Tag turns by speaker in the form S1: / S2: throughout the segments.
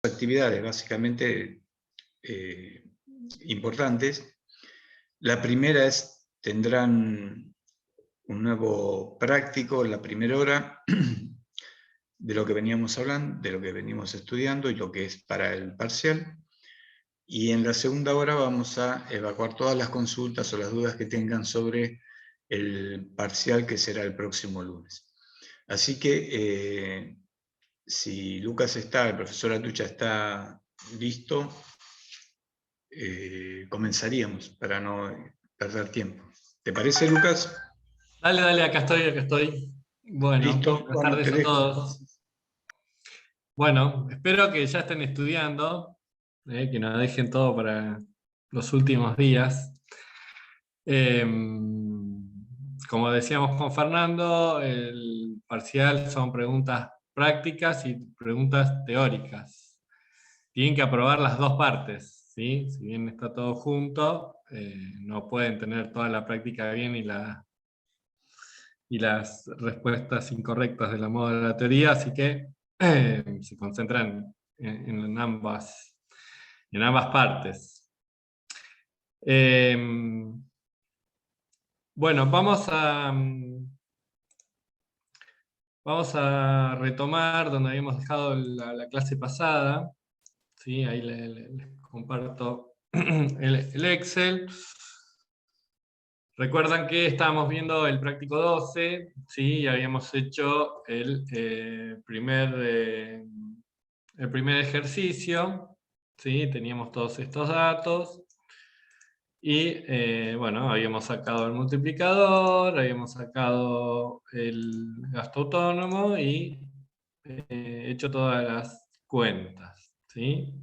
S1: actividades básicamente importantes. La primera es, tendrán un nuevo práctico en la primera hora de lo que veníamos hablando, de lo que venimos estudiando y lo que es para el parcial. Y en la segunda hora vamos a evacuar todas las consultas o las dudas que tengan sobre el parcial que será el próximo lunes. Así que si Lucas está, el profesor Atucha está listo, comenzaríamos para no perder tiempo. ¿Te parece, Lucas?
S2: Dale, dale, acá estoy. Bueno,
S1: Listo,
S2: buenas
S1: bueno, te
S2: tardes a
S1: dejo.
S2: todos. Bueno, espero que ya estén estudiando, que no dejen todo para los últimos días. Como decíamos con Fernando, el parcial son preguntas prácticas y preguntas teóricas. Tienen que aprobar las dos partes, ¿sí? Si bien está todo junto, no pueden tener toda la práctica bien y las respuestas incorrectas de la moda de la teoría, así que se concentran en ambas partes. Bueno, vamos a retomar donde habíamos dejado la clase pasada. ¿Sí? Ahí les comparto el Excel. Recuerdan que estábamos viendo el práctico 12, ¿sí? Y habíamos hecho el primer ejercicio, ¿sí? Teníamos todos estos datos. Y bueno, habíamos sacado el multiplicador, habíamos sacado el gasto autónomo y hecho todas las cuentas, ¿sí?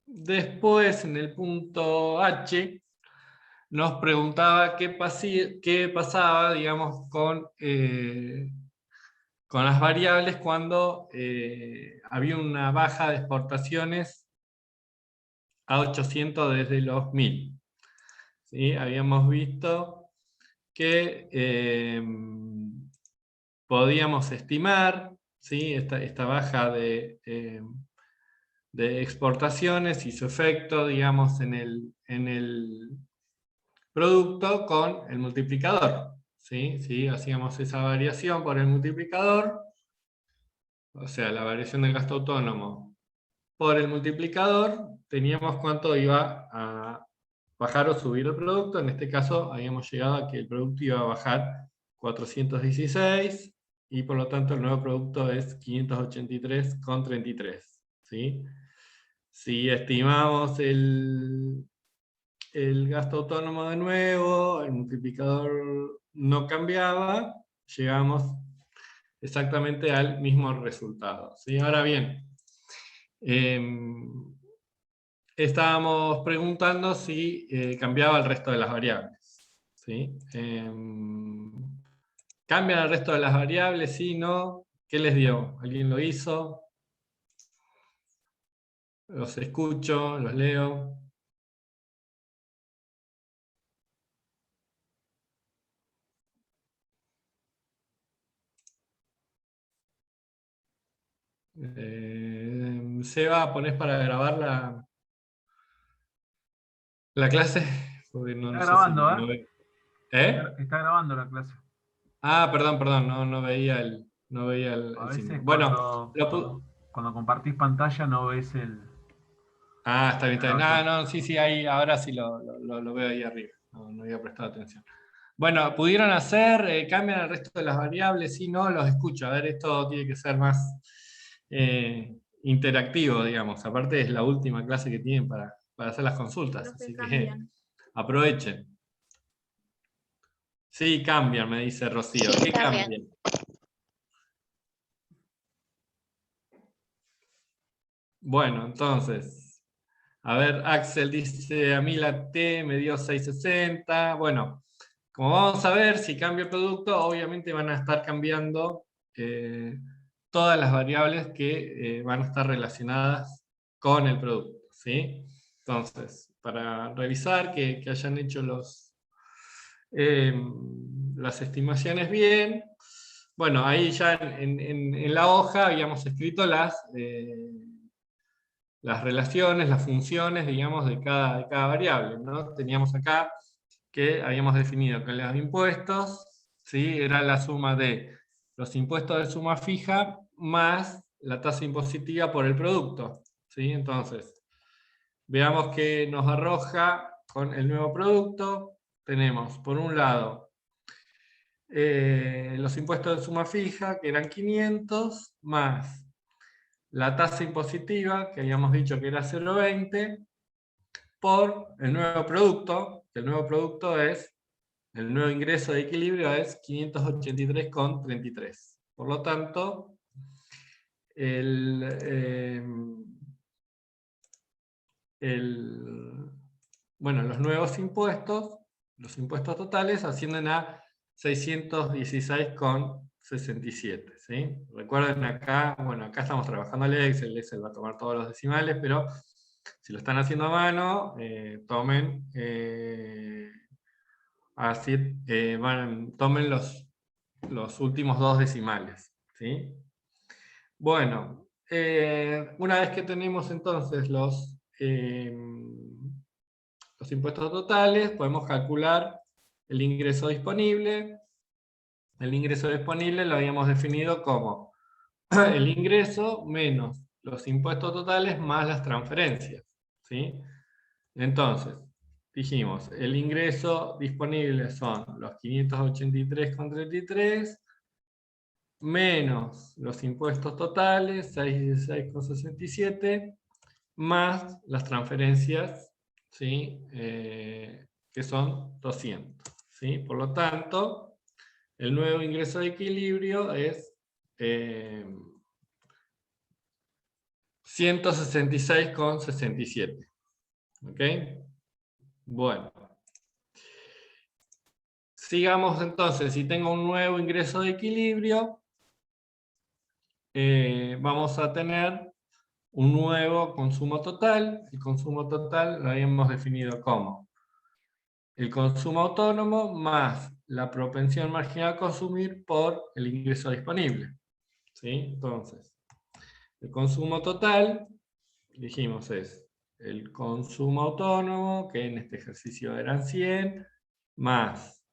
S2: Después, en el punto H, nos preguntaba qué pasaba, digamos, con las variables cuando había una baja de exportaciones a 800 desde los 1000. ¿Sí? Habíamos visto que podíamos estimar, ¿sí? esta baja de exportaciones y su efecto, digamos, en el producto con el multiplicador. ¿Sí? ¿Sí? Hacíamos esa variación por el multiplicador, o sea, la variación del gasto autónomo por el multiplicador, teníamos cuánto iba a bajar o subir el producto. En este caso habíamos llegado a que el producto iba a bajar 416 y por lo tanto el nuevo producto es 583,33. ¿Sí? Si estimamos el gasto autónomo de nuevo, el multiplicador no cambiaba, llegamos exactamente al mismo resultado. ¿Sí? Ahora bien, estábamos preguntando si cambiaba el resto de las variables. ¿Sí? ¿Cambian el resto de las variables? Sí, no. ¿Qué les dio? ¿Alguien lo hizo? Los escucho, los leo. Seba, ¿ponés para grabar la clase? Porque no
S3: Está
S2: sé si
S3: grabando,
S2: no ve. ¿Eh?
S3: Está grabando la clase.
S2: Ah, perdón, no veía el
S3: A
S2: signo.
S3: veces
S2: Bueno,
S3: cuando compartís pantalla no ves
S2: está bien,
S3: la
S2: está bien.
S3: grabación.
S2: No, sí, ahí, ahora sí lo veo ahí arriba. No había prestado atención. Bueno, pudieron hacer, cambian el resto de las variables, sí, no, los escucho. A ver, esto tiene que ser más interactivo, digamos. Aparte es la última clase que tienen para hacer las consultas, así que aprovechen. Sí, cambian, me dice Rocío.
S4: Sí,
S2: ¿Qué
S4: está bien.
S2: cambian? Bueno, entonces, a ver, Axel dice, a mí la T me dio 660. Bueno, como vamos a ver, si cambio el producto, obviamente van a estar cambiando todas las variables que van a estar relacionadas con el producto, ¿sí? Entonces, para revisar que hayan hecho las estimaciones bien, bueno, ahí ya en la hoja habíamos escrito las relaciones, las funciones, digamos, de cada variable, ¿no? Teníamos acá que habíamos definido que los impuestos, ¿sí?, era la suma de los impuestos de suma fija más la tasa impositiva por el producto, ¿sí? Entonces, veamos que nos arroja con el nuevo producto. Tenemos, por un lado, los impuestos de suma fija, que eran 500, más la tasa impositiva, que habíamos dicho que era 0,20, por el nuevo producto, que el nuevo producto es, el nuevo ingreso de equilibrio es 583,33. Por lo tanto, bueno, los nuevos impuestos, los impuestos totales, ascienden a 616,67. ¿Sí? Recuerden acá, bueno, acá estamos trabajando el Excel va a tomar todos los decimales, pero si lo están haciendo a mano, tomen tomen los últimos dos decimales. ¿Sí? Bueno, una vez que tenemos entonces los impuestos totales, podemos calcular el ingreso disponible. El ingreso disponible lo habíamos definido como el ingreso menos los impuestos totales más las transferencias, ¿sí? Entonces, dijimos, el ingreso disponible son los 583,33 menos los impuestos totales, 616,67, más las transferencias, ¿sí?, que son 200. ¿Sí? Por lo tanto, el nuevo ingreso de equilibrio es 166,67. ¿Ok? Bueno. Sigamos entonces, si tengo un nuevo ingreso de equilibrio, vamos a tener un nuevo consumo total. El consumo total lo habíamos definido como el consumo autónomo más la propensión marginal a consumir por el ingreso disponible. ¿Sí? Entonces, el consumo total, dijimos, es el consumo autónomo, que en este ejercicio eran 100, más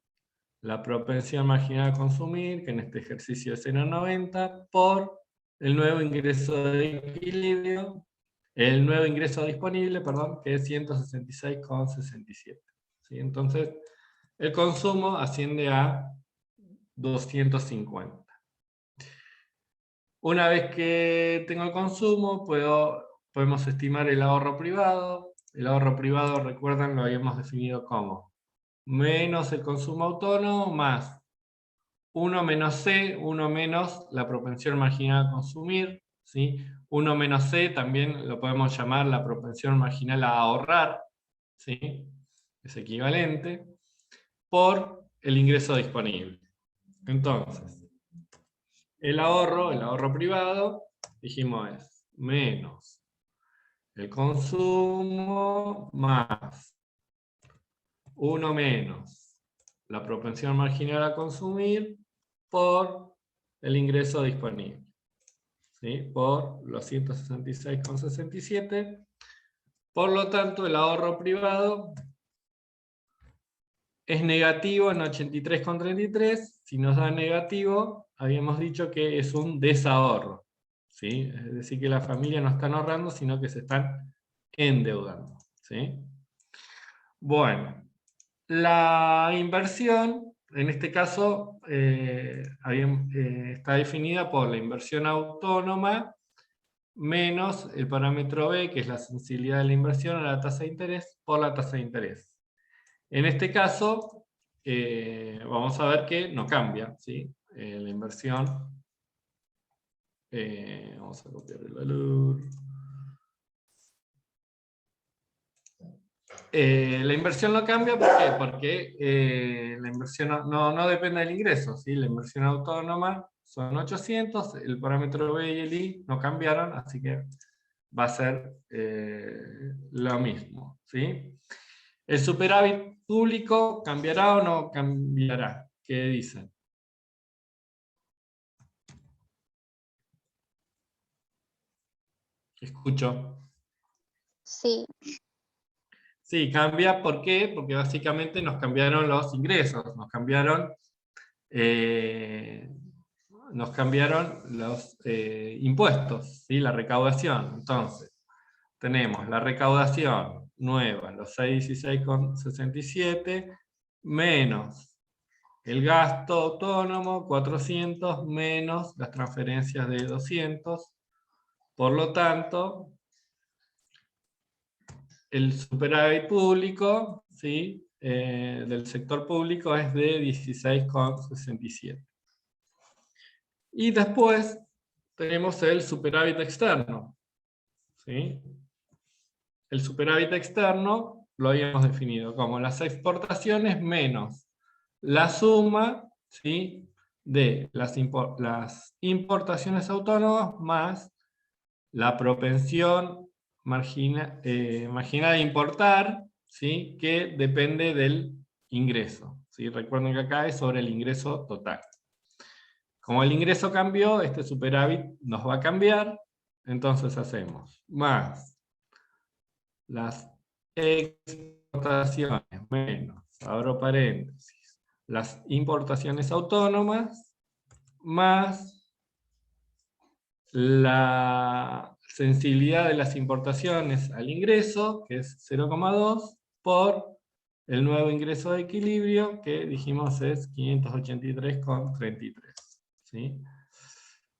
S2: la propensión marginal a consumir, que en este ejercicio es 0,90, por el nuevo ingreso de equilibrio, el nuevo ingreso disponible, perdón, que es 166,67. ¿Sí? Entonces, el consumo asciende a 250. Una vez que tengo el consumo, podemos estimar el ahorro privado. El ahorro privado, recuerdan, lo habíamos definido como menos el consumo autónomo más 1 menos C, 1 menos la propensión marginal a consumir, ¿sí? 1 menos C también lo podemos llamar la propensión marginal a ahorrar, ¿sí? Es equivalente, por el ingreso disponible. Entonces, el ahorro privado, dijimos, es menos el consumo más 1 menos la propensión marginal a consumir por el ingreso disponible, ¿sí? Por los 166,67. Por lo tanto, el ahorro privado es negativo en 83,33. Si nos da negativo, habíamos dicho que es un desahorro, ¿sí? Es decir, que la familia no están ahorrando, sino que se están endeudando, ¿sí? Bueno, la inversión, en este caso, está definida por la inversión autónoma menos el parámetro B, que es la sensibilidad de la inversión a la tasa de interés, por la tasa de interés. En este caso, vamos a ver que no cambia, ¿sí? La inversión, vamos a copiar el valor. La inversión no cambia, ¿por qué? Porque la inversión no depende del ingreso, ¿sí? La inversión autónoma son 800, el parámetro B y el I no cambiaron, así que va a ser lo mismo, ¿sí? ¿El superávit público cambiará o no cambiará? ¿Qué dicen? Escucho.
S4: Sí,
S2: Sí, cambia, ¿por qué? Porque básicamente nos cambiaron los ingresos, nos cambiaron los impuestos, ¿sí? La recaudación. Entonces, tenemos la recaudación nueva, los 616,67, menos el gasto autónomo, 400, menos las transferencias de 200. Por lo tanto, el superávit público, ¿sí? Del sector público es de 16,67. Y después tenemos el superávit externo, ¿sí? El superávit externo lo habíamos definido como las exportaciones menos la suma, ¿sí? De las importaciones autónomas más la propensión marginal de importar, ¿sí? Que depende del ingreso, ¿sí? Recuerden que acá es sobre el ingreso total. Como el ingreso cambió, este superávit nos va a cambiar, entonces hacemos más las exportaciones menos, abro paréntesis, las importaciones autónomas más la sensibilidad de las importaciones al ingreso, que es 0,2, por el nuevo ingreso de equilibrio, que dijimos es 583,33. ¿Sí?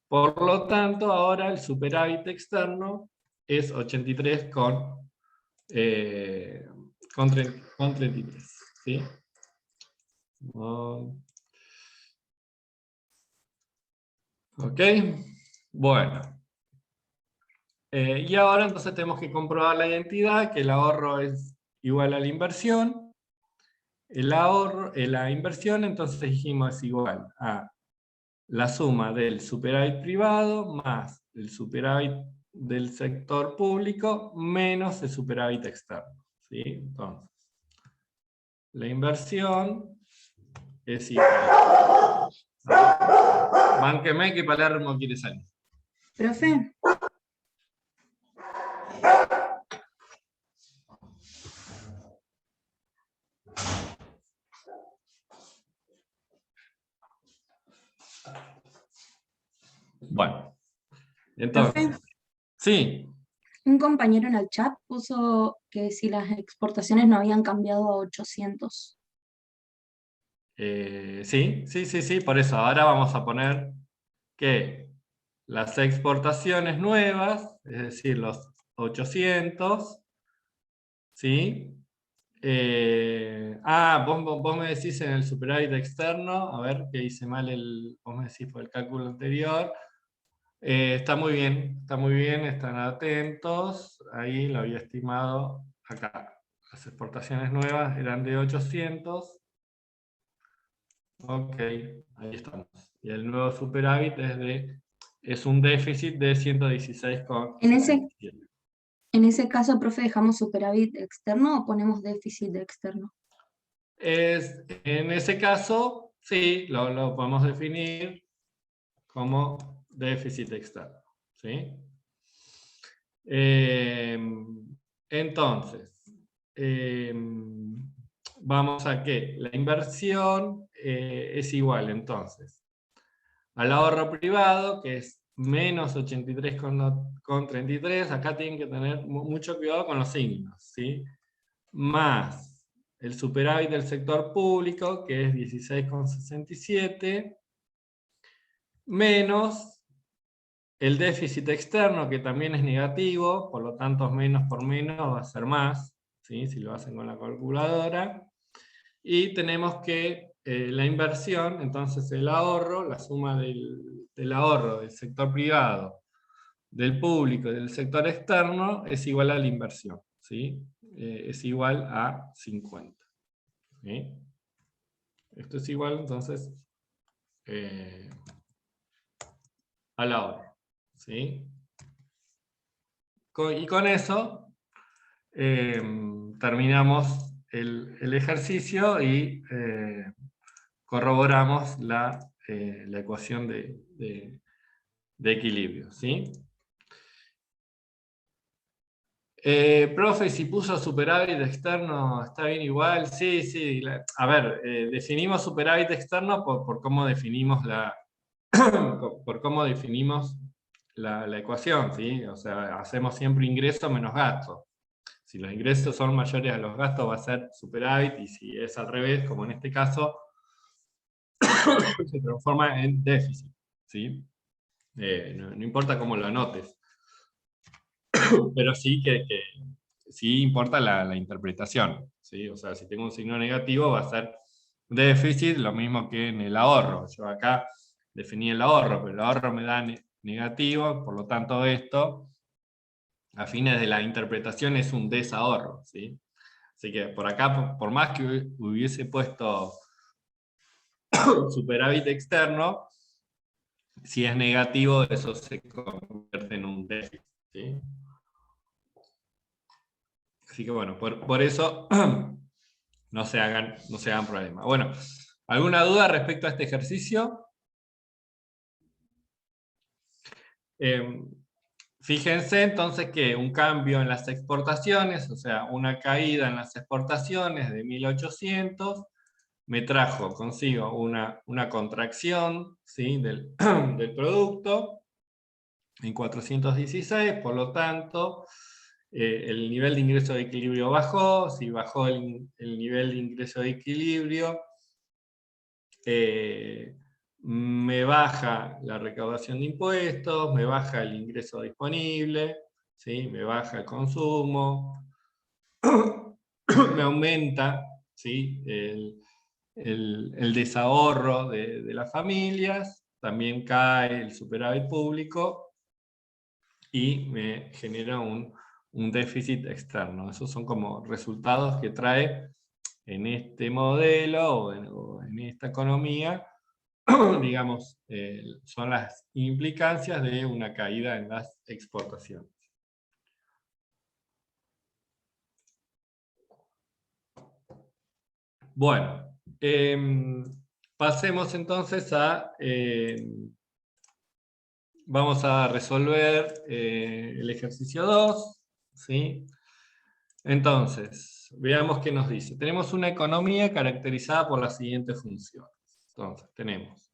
S2: Por lo tanto, ahora el superávit externo es 83,33. ¿Sí? Ok, bueno. Y ahora entonces tenemos que comprobar la identidad, que el ahorro es igual a la inversión. La inversión entonces dijimos es igual a la suma del superávit privado más el superávit del sector público menos el superávit externo. ¿Sí? Entonces, la inversión es igual. Bánqueme que Palermo quiere salir.
S5: Profe,
S2: Bueno, entonces,
S5: profe,
S2: sí.
S5: un compañero en el chat puso que si las exportaciones no habían cambiado a 800.
S2: Sí, por eso ahora vamos a poner que las exportaciones nuevas, es decir, los 800, ¿sí? Vos me decís en el superávit externo, a ver que hice mal vos me decís por el cálculo anterior. Está muy bien, están atentos, ahí lo había estimado acá. Las exportaciones nuevas eran de 800. Ok, ahí estamos. Y el nuevo superávit es un déficit de 116,77.
S5: En ese caso, profe, ¿dejamos superávit externo o ponemos déficit de externo?
S2: En ese caso, sí, lo podemos definir como déficit externo. ¿Sí? Entonces, vamos a que la inversión es igual, entonces, al ahorro privado, que es menos 83,33, acá tienen que tener mucho cuidado con los signos, ¿sí? Más el superávit del sector público, que es 16,67, menos el déficit externo, que también es negativo, por lo tanto menos por menos va a ser más, ¿sí? Si lo hacen con la calculadora. Y tenemos que la inversión, entonces el ahorro, la suma del ahorro del sector privado, del público y del sector externo es igual a la inversión, ¿sí? Es igual a 50. ¿Sí? Esto es igual entonces al ahorro. ¿Sí? Y con eso terminamos el ejercicio y corroboramos la ecuación de equilibrio. ¿Sí? Profe, si puso superávit externo, ¿está bien igual? Sí, sí. A ver, definimos superávit externo por cómo definimos por cómo definimos la ecuación, ¿sí? O sea, hacemos siempre ingresos menos gastos. Si los ingresos son mayores a los gastos, va a ser superávit, y si es al revés, como en este caso, se transforma en déficit, ¿sí? No importa cómo lo anotes, pero sí sí importa la interpretación, ¿sí? O sea, si tengo un signo negativo va a ser déficit, lo mismo que en el ahorro. Yo acá definí el ahorro, pero el ahorro me da negativo, por lo tanto esto, a fines de la interpretación, es un desahorro, ¿sí? Así que por acá, por más que hubiese puesto superávit externo, si es negativo, eso se convierte en un déficit, ¿sí? Así que bueno, por eso no se hagan problemas. Bueno, ¿alguna duda respecto a este ejercicio? Fíjense entonces que un cambio en las exportaciones, o sea, una caída en las exportaciones de 1800, me trajo consigo una contracción, ¿sí?, del producto en 416, por lo tanto, el nivel de ingreso de equilibrio bajó. Si bajó el nivel de ingreso de equilibrio, me baja la recaudación de impuestos, me baja el ingreso disponible, ¿sí?, me baja el consumo, me aumenta, ¿sí?, el desahorro de las familias, también cae el superávit público y me genera un déficit externo. Esos son como resultados que trae en este modelo o en esta economía, digamos, son las implicancias de una caída en las exportaciones. Bueno, pasemos entonces vamos a resolver el ejercicio 2, ¿sí? Entonces, veamos qué nos dice. Tenemos una economía caracterizada por las siguientes funciones. Entonces, tenemos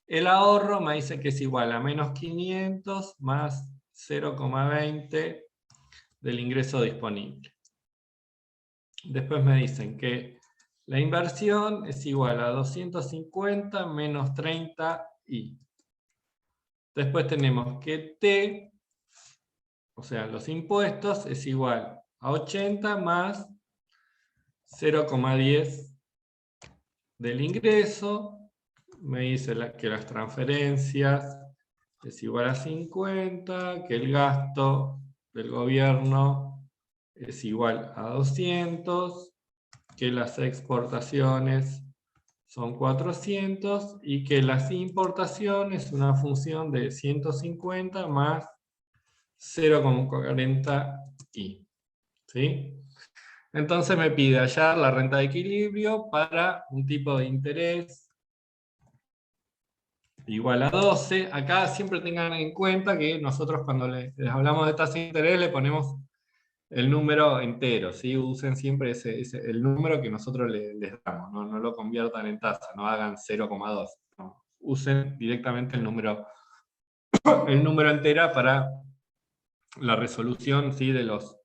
S2: el ahorro, me dice que es igual a menos 500 más 0,20 del ingreso disponible. Después me dicen que la inversión es igual a 250 menos 30i. Después tenemos que T, o sea, los impuestos, es igual a 80 más 0,10 del ingreso. Me dice que las transferencias es igual a 50, que el gasto del gobierno es igual a 200, que las exportaciones son 400 y que las importaciones es una función de 150 más 0,40i. ¿Sí? Entonces me pide hallar la renta de equilibrio para un tipo de interés igual a 12. Acá siempre tengan en cuenta que nosotros cuando les hablamos de tasa de interés le ponemos el número entero, ¿sí? Usen siempre el número que nosotros les damos, no lo conviertan en tasa, no hagan 0,2. No. Usen directamente el número entero para la resolución, ¿sí?, de los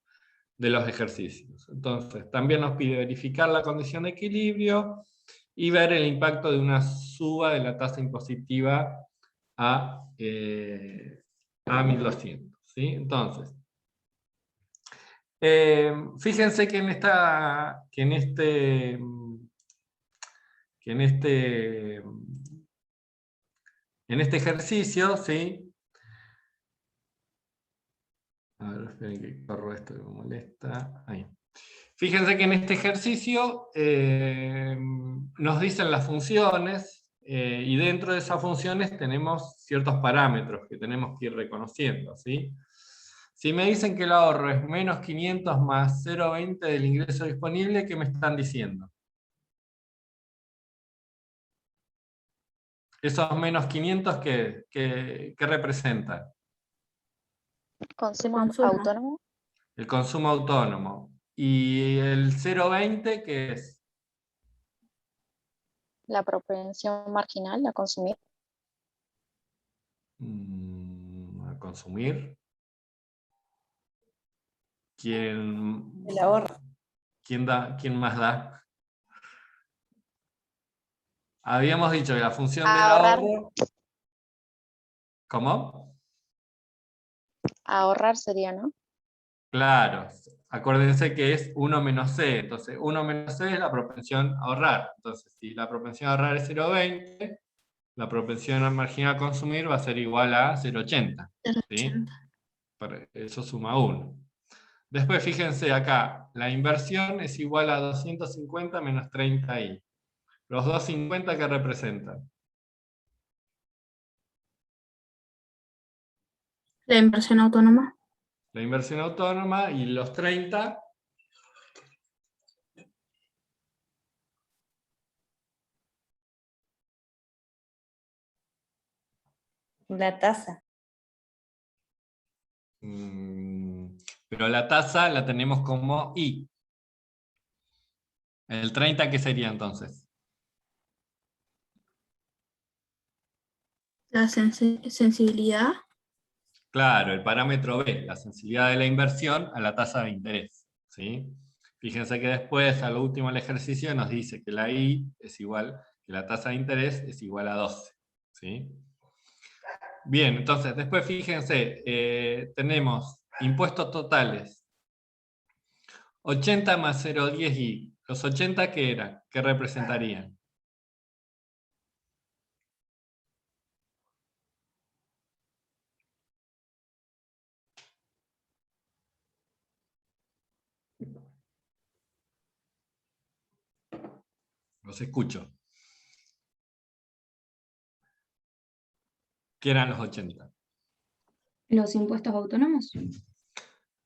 S2: ejercicios. Entonces, también nos pide verificar la condición de equilibrio y ver el impacto de una suba de la tasa impositiva a 1200. ¿Sí? Entonces, fíjense que en este ejercicio, ¿sí? A ver, esperen que corro esto que me molesta. Ahí. Fíjense que en este ejercicio nos dicen las funciones, y dentro de esas funciones tenemos ciertos parámetros que tenemos que ir reconociendo, ¿sí? Si me dicen que el ahorro es menos 500 más 0,20 del ingreso disponible, ¿qué me están diciendo? Esos menos 500, ¿qué representan?
S4: Consumo
S5: Consumo.
S4: autónomo.
S2: el consumo autónomo. ¿Y el 0,20 qué es?
S4: La propensión marginal a consumir.
S2: A consumir. ¿Quién,
S6: El ahorro.
S2: quién más da? Habíamos dicho que la función del
S4: Ahorrar.
S2: ahorro... ¿Cómo?
S4: Ahorrar sería, ¿no?
S2: Claro, acuérdense que es 1 menos C, entonces 1 menos C es la propensión a ahorrar. Entonces, si la propensión a ahorrar es 0,20, la propensión marginal a consumir va a ser igual a 0,80. ¿Sí? Eso suma 1. Después, fíjense acá, la inversión es igual a 250 menos 30i. ¿Los 250 qué representan?
S5: La inversión autónoma.
S2: La inversión autónoma, y los 30...
S6: La tasa.
S2: Pero la tasa la tenemos como I. ¿El 30 qué sería entonces?
S5: La sensibilidad.
S2: Claro, el parámetro B, la sensibilidad de la inversión a la tasa de interés. ¿Sí? Fíjense que después, a lo último del ejercicio, nos dice que la I es igual, que la tasa de interés es igual a 12. ¿Sí? Bien, entonces, después fíjense, tenemos impuestos totales. 80 más 0,10i. ¿Los 80 qué eran? ¿Qué representarían? Los escucho. ¿Qué eran los 80?
S5: Los impuestos autónomos.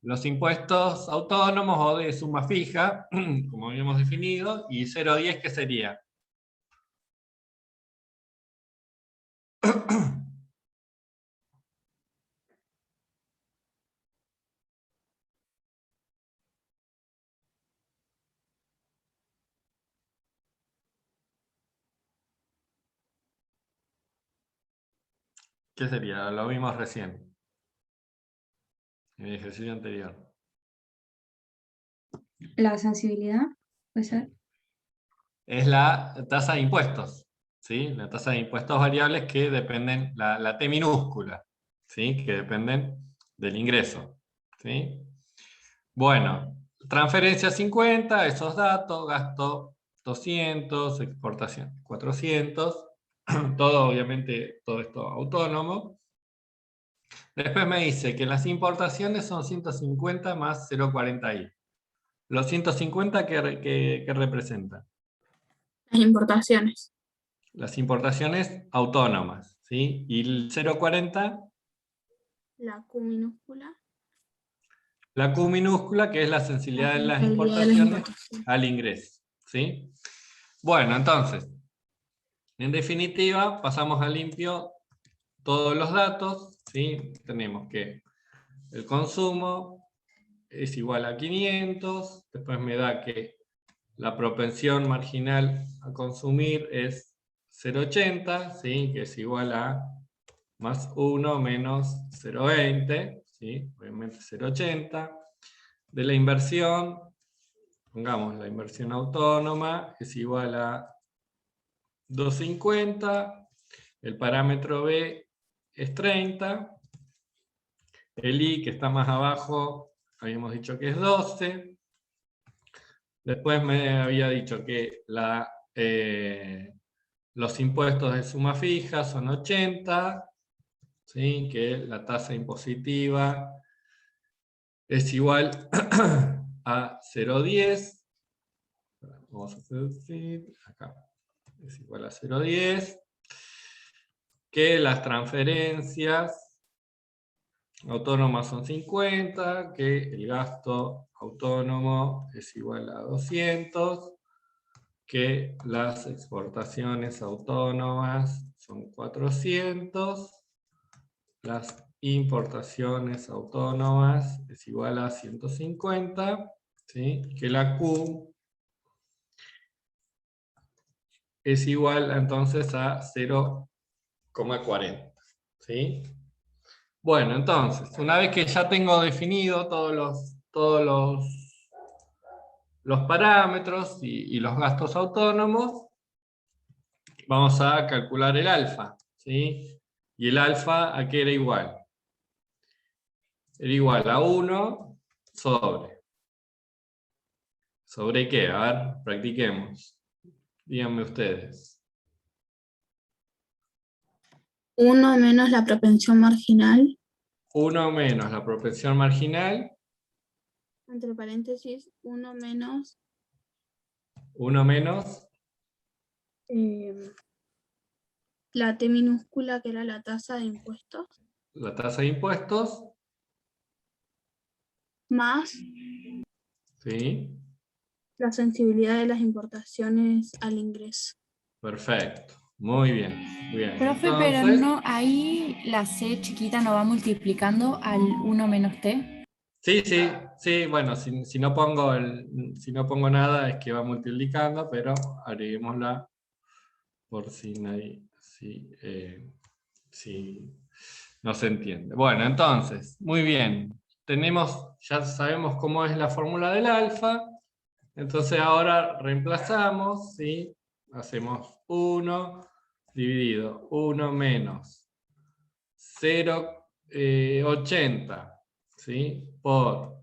S2: Los impuestos autónomos o de suma fija, como habíamos definido, y 0,10 ¿qué sería? ¿Qué sería? Lo vimos recién, en el ejercicio anterior.
S5: La sensibilidad, puede ser.
S2: Es la tasa de impuestos, ¿sí? La tasa de impuestos variables que dependen, la T minúscula, ¿sí? Que dependen del ingreso, ¿sí? Bueno, transferencia 50, esos datos, gasto 200, exportación 400, todo obviamente, todo esto autónomo. Después me dice que las importaciones son 150 más 0,40i. ¿Los 150 qué representan?
S5: Las importaciones.
S2: Las importaciones autónomas, ¿sí? Y el 0,40,
S5: La Q minúscula.
S2: la Q minúscula, que es la sensibilidad de las
S5: sensibilidad de las
S2: importaciones
S5: importaciones.
S2: al ingreso, ¿sí? Bueno, entonces, en definitiva, pasamos a limpio todos los datos, ¿sí? Tenemos que el consumo es igual a 500, después me da que la propensión marginal a consumir es 0,80, ¿sí? Que es igual a más 1 menos 0,20, ¿sí? Obviamente 0,80. De la inversión, pongamos la inversión autónoma, es igual a 250, el parámetro B es 30, el I, que está más abajo, habíamos dicho que es 12, después me había dicho que los impuestos de suma fija son 80, ¿sí? Que la tasa impositiva es igual a 0,10, vamos a hacer así, acá, es igual a 0,10, que las transferencias autónomas son 50, que el gasto autónomo es igual a 200, que las exportaciones autónomas son 400, las importaciones autónomas es igual a 150, ¿sí? Que la Q es igual entonces a 0,40, ¿sí? Bueno, entonces, una vez que ya tengo definido todos los parámetros y los gastos autónomos, vamos a calcular el alfa, ¿sí? Y el alfa, ¿a qué era igual? Era igual a 1 sobre. ¿Sobre qué? A ver, practiquemos. Díganme ustedes.
S5: 1 menos la propensión marginal,
S2: 1 menos la propensión marginal,
S5: entre paréntesis, 1 menos
S2: 1 menos
S5: la T minúscula, que era la tasa de impuestos,
S2: la tasa de impuestos,
S5: más
S2: ¿sí?
S5: la sensibilidad de las importaciones al ingreso.
S2: Perfecto. Muy bien. Bien.
S7: Profe, pero
S2: Entonces,
S7: no, ahí la C chiquita no va multiplicando al 1 menos T.
S2: sí, bueno, si no pongo nada es que va multiplicando, pero agreguémosla por si nadie, si no se entiende. Bueno, entonces, muy bien. Ya sabemos cómo es la fórmula del alfa, entonces ahora reemplazamos, ¿sí? Hacemos 1 dividido 1 menos 0,80, ¿sí? Por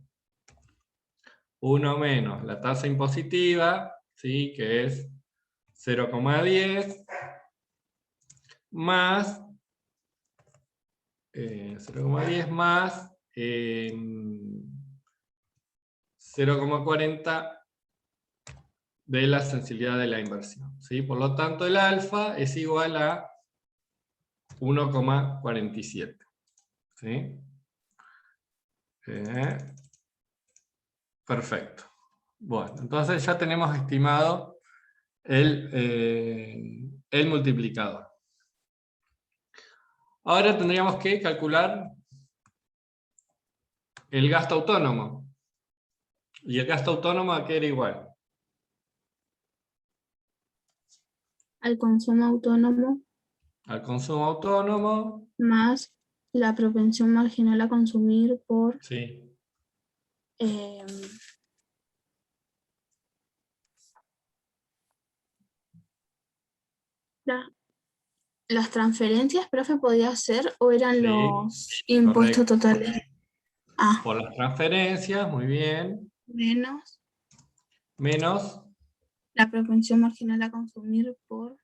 S2: 1 menos la tasa impositiva, ¿sí? Que es 0,10, más 0,10 más 0,40 de la sensibilidad de la inversión, ¿sí? Por lo tanto, el alfa es igual a 1,47, ¿sí? Perfecto. Bueno, entonces ya tenemos estimado el multiplicador. Ahora tendríamos que calcular el gasto autónomo. ¿Y el gasto autónomo a qué era igual?
S5: Al consumo autónomo
S2: Al consumo autónomo,
S5: más la propensión marginal a consumir por
S2: sí,
S5: las transferencias, profe, podía ser, o eran
S2: sí,
S5: los impuestos
S2: correcto.
S5: totales. Ah,
S2: Por las transferencias, muy bien,
S5: menos
S2: menos
S5: la propensión marginal a consumir por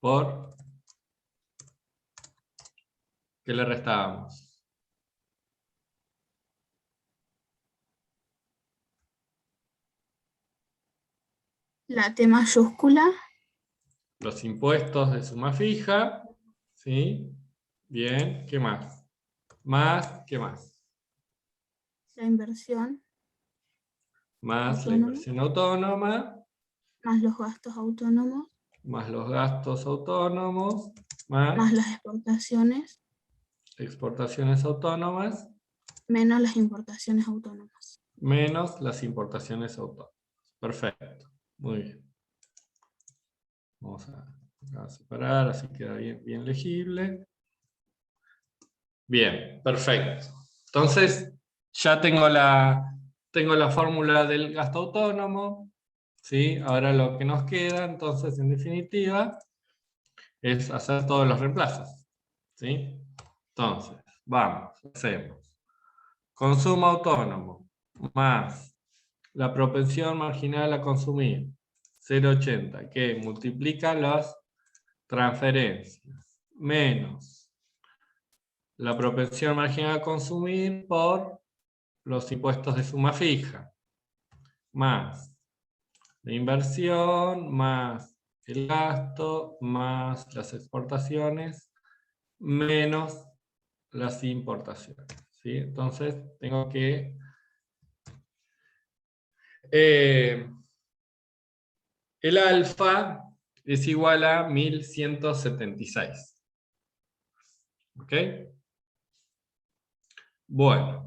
S2: por, ¿qué le restábamos?
S5: la T mayúscula,
S2: Los impuestos de suma fija, ¿sí? Bien, ¿qué más? ¿Qué más?
S5: la inversión
S2: Más la
S5: autónoma,
S2: inversión autónoma,
S5: más los gastos autónomos,
S2: más los gastos autónomos,
S5: más
S2: más
S5: las exportaciones,
S2: exportaciones autónomas,
S5: menos las importaciones autónomas.
S2: menos las importaciones autónomas. Perfecto, muy bien. Vamos a separar, así queda bien legible. Bien, perfecto. Entonces, ya tengo la fórmula del gasto autónomo, ¿sí? Ahora lo que nos queda, entonces, en definitiva, es hacer todos los reemplazos, ¿sí? Entonces, vamos, hacemos. Consumo autónomo, más la propensión marginal a consumir, 0,80, que multiplica las transferencias, menos la propensión marginal a consumir por los impuestos de suma fija, más la inversión, más el gasto, más las exportaciones, menos las importaciones, ¿sí? Entonces tengo que el alfa es igual a 1176. ¿Ok? Bueno.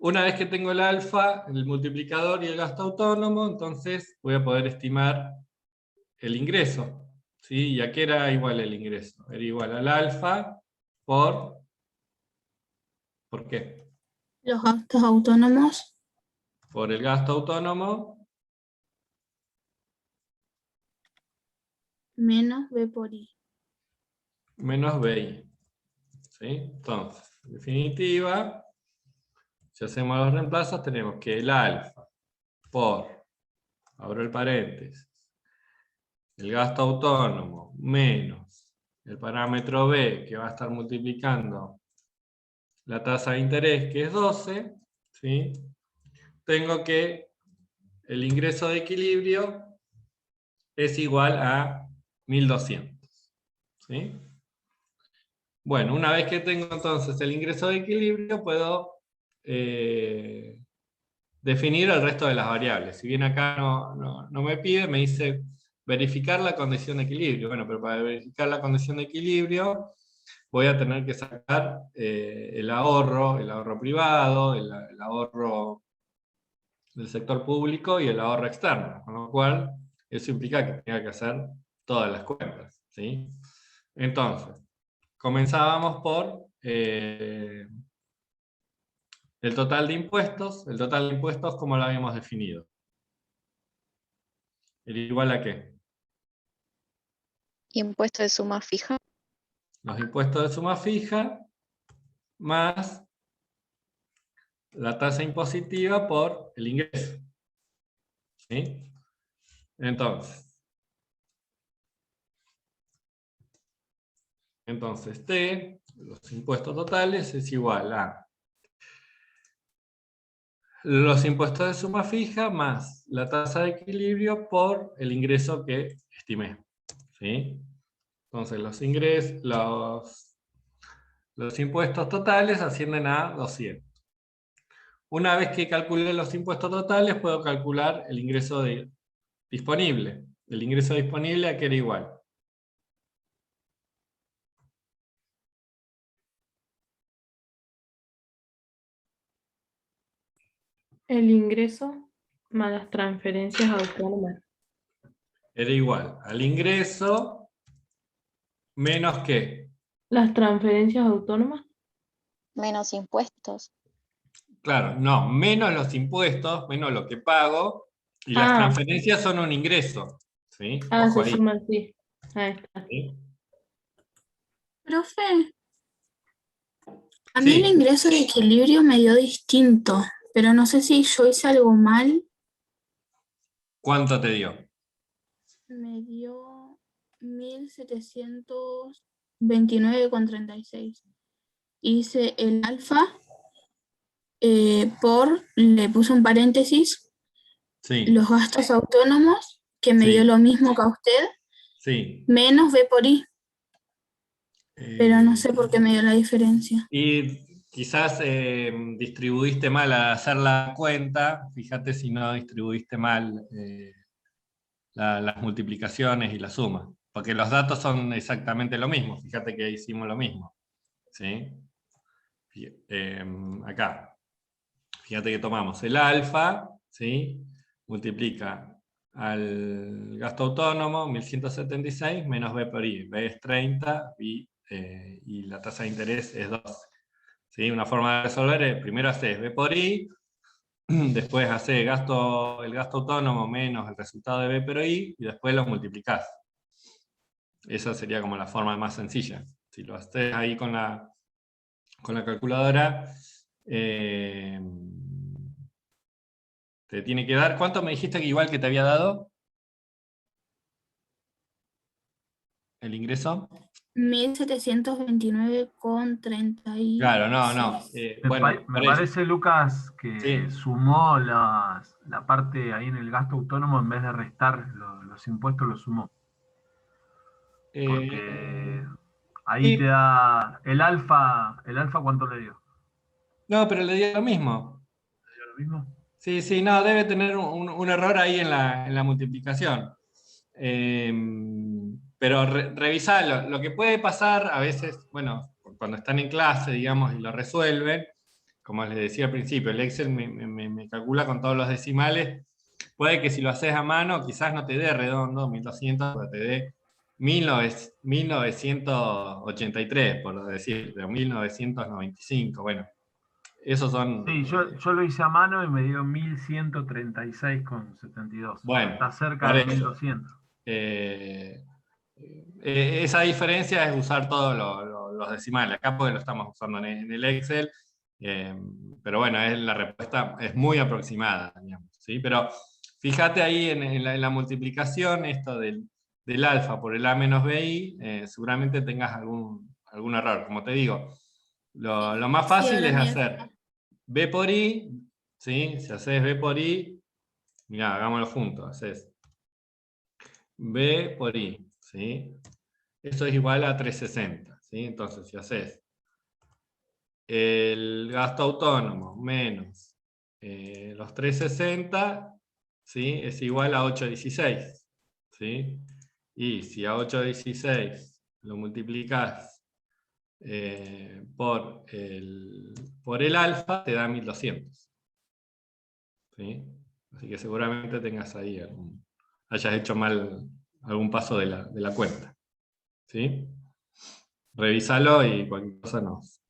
S2: Una vez que tengo el alfa, el multiplicador y el gasto autónomo, entonces voy a poder estimar el ingreso. ¿Sí? ¿Y a qué era igual el ingreso? Era igual al alfa ¿por qué?
S5: Los gastos autónomos
S2: Por el gasto autónomo
S5: menos B por I.
S2: menos BI. ¿Sí? Entonces, en definitiva, si hacemos los reemplazos, tenemos que el alfa por, abro el paréntesis, el gasto autónomo menos el parámetro B, que va a estar multiplicando la tasa de interés, que es 12, ¿sí? Tengo que el ingreso de equilibrio es igual a 1200. ¿Sí? Bueno, una vez que tengo entonces el ingreso de equilibrio, puedo definir el resto de las variables. Si bien acá no me pide, me dice verificar la condición de equilibrio. Bueno, pero para verificar la condición de equilibrio voy a tener que sacar el ahorro privado, el ahorro del sector público y el ahorro externo, con lo cual eso implica que tenga que hacer todas las cuentas. ¿Sí? Entonces, comenzábamos por el total de impuestos. El total de impuestos, ¿cómo lo habíamos definido? ¿Era igual a qué?
S4: Impuesto de suma fija.
S2: Los impuestos de suma fija más la tasa impositiva por el ingreso. ¿Sí? Entonces T, los impuestos totales, es igual a los impuestos de suma fija más la tasa de equilibrio por el ingreso que estimé. ¿Sí? Entonces los impuestos totales ascienden a 200. Una vez que calculé los impuestos totales, puedo calcular el ingreso disponible. El ingreso disponible, ¿a qué era igual?
S8: El ingreso más las transferencias autónomas.
S2: Era igual al ingreso menos ¿qué?
S8: Las transferencias autónomas.
S4: Menos impuestos.
S2: Claro, no, menos los impuestos, menos lo que pago, y las transferencias son un ingreso. ¿Sí? Ojo
S8: Se
S2: ahí.
S8: suma así. Ahí está.
S2: ¿Sí?
S5: Profe, a mí el
S2: Sí.
S5: ingreso de equilibrio me dio distinto, pero no sé si yo hice algo mal.
S2: ¿Cuánto te dio?
S5: Me dio 1729,36. Hice el alfa le puse un paréntesis,
S2: Sí.
S5: los gastos autónomos, que me dio lo mismo que a usted,
S2: Sí.
S5: menos B por I. Pero no sé por qué me dio la diferencia.
S2: Y quizás distribuiste mal al hacer la cuenta. Fíjate si no distribuiste mal las multiplicaciones y la suma. Porque los datos son exactamente lo mismo. Fíjate que hicimos lo mismo. ¿Sí? Acá. Fíjate que tomamos el alfa, ¿sí? Multiplica al gasto autónomo, 1176, menos B por I. B es 30 y la tasa de interés es 12. ¿Sí? Una forma de resolver es, primero haces B por I, después haces el gasto autónomo menos el resultado de B por I, y después los multiplicás. Esa sería como la forma más sencilla. Si lo haces ahí con la calculadora, te tiene que dar, ¿cuánto me dijiste que igual que te había dado? ¿El ingreso?
S5: 1729,36.
S2: Claro, no.
S3: Me parece, Lucas, que
S2: Sí.
S3: sumó la parte ahí en el gasto autónomo en vez de restar los impuestos, lo sumó. Porque ahí
S2: sí.
S3: te da el alfa ¿cuánto le dio?
S2: No, pero le dio lo mismo.
S3: ¿Le dio lo mismo?
S2: Sí, no, debe tener un error ahí en la multiplicación. Pero revisalo. Lo que puede pasar a veces, bueno, cuando están en clase, digamos, y lo resuelven, como les decía al principio, el Excel me calcula con todos los decimales. Puede que si lo haces a mano, quizás no te dé redondo 1200, pero te dé 1983, por decir, de 1995. Bueno, esos son...
S3: Sí, yo lo hice a mano y me dio 1136,72.
S2: Bueno,
S3: Está cerca
S2: por
S3: de
S2: eso.
S3: 1200.
S2: Esa diferencia es usar todos los decimales. Acá porque lo estamos usando en el Excel, pero bueno, la respuesta es muy aproximada, digamos, ¿sí? Pero fíjate ahí en la multiplicación, esto del alfa por el A menos BI, seguramente tengas algún error. Como te digo, lo más fácil es hacer B por I, ¿sí? Si haces B por I, mirá, hagámoslo juntos, haces B por I, ¿sí? Esto es igual a 360, ¿sí? Entonces, si haces el gasto autónomo menos los 360, ¿sí? Es igual a 816, ¿sí? Y si a 816 lo multiplicas por el alfa, te da 1200, ¿sí? Así que seguramente tengas ahí hayas hecho mal algún paso de la cuenta, ¿sí? Revísalo y cualquier cosa nos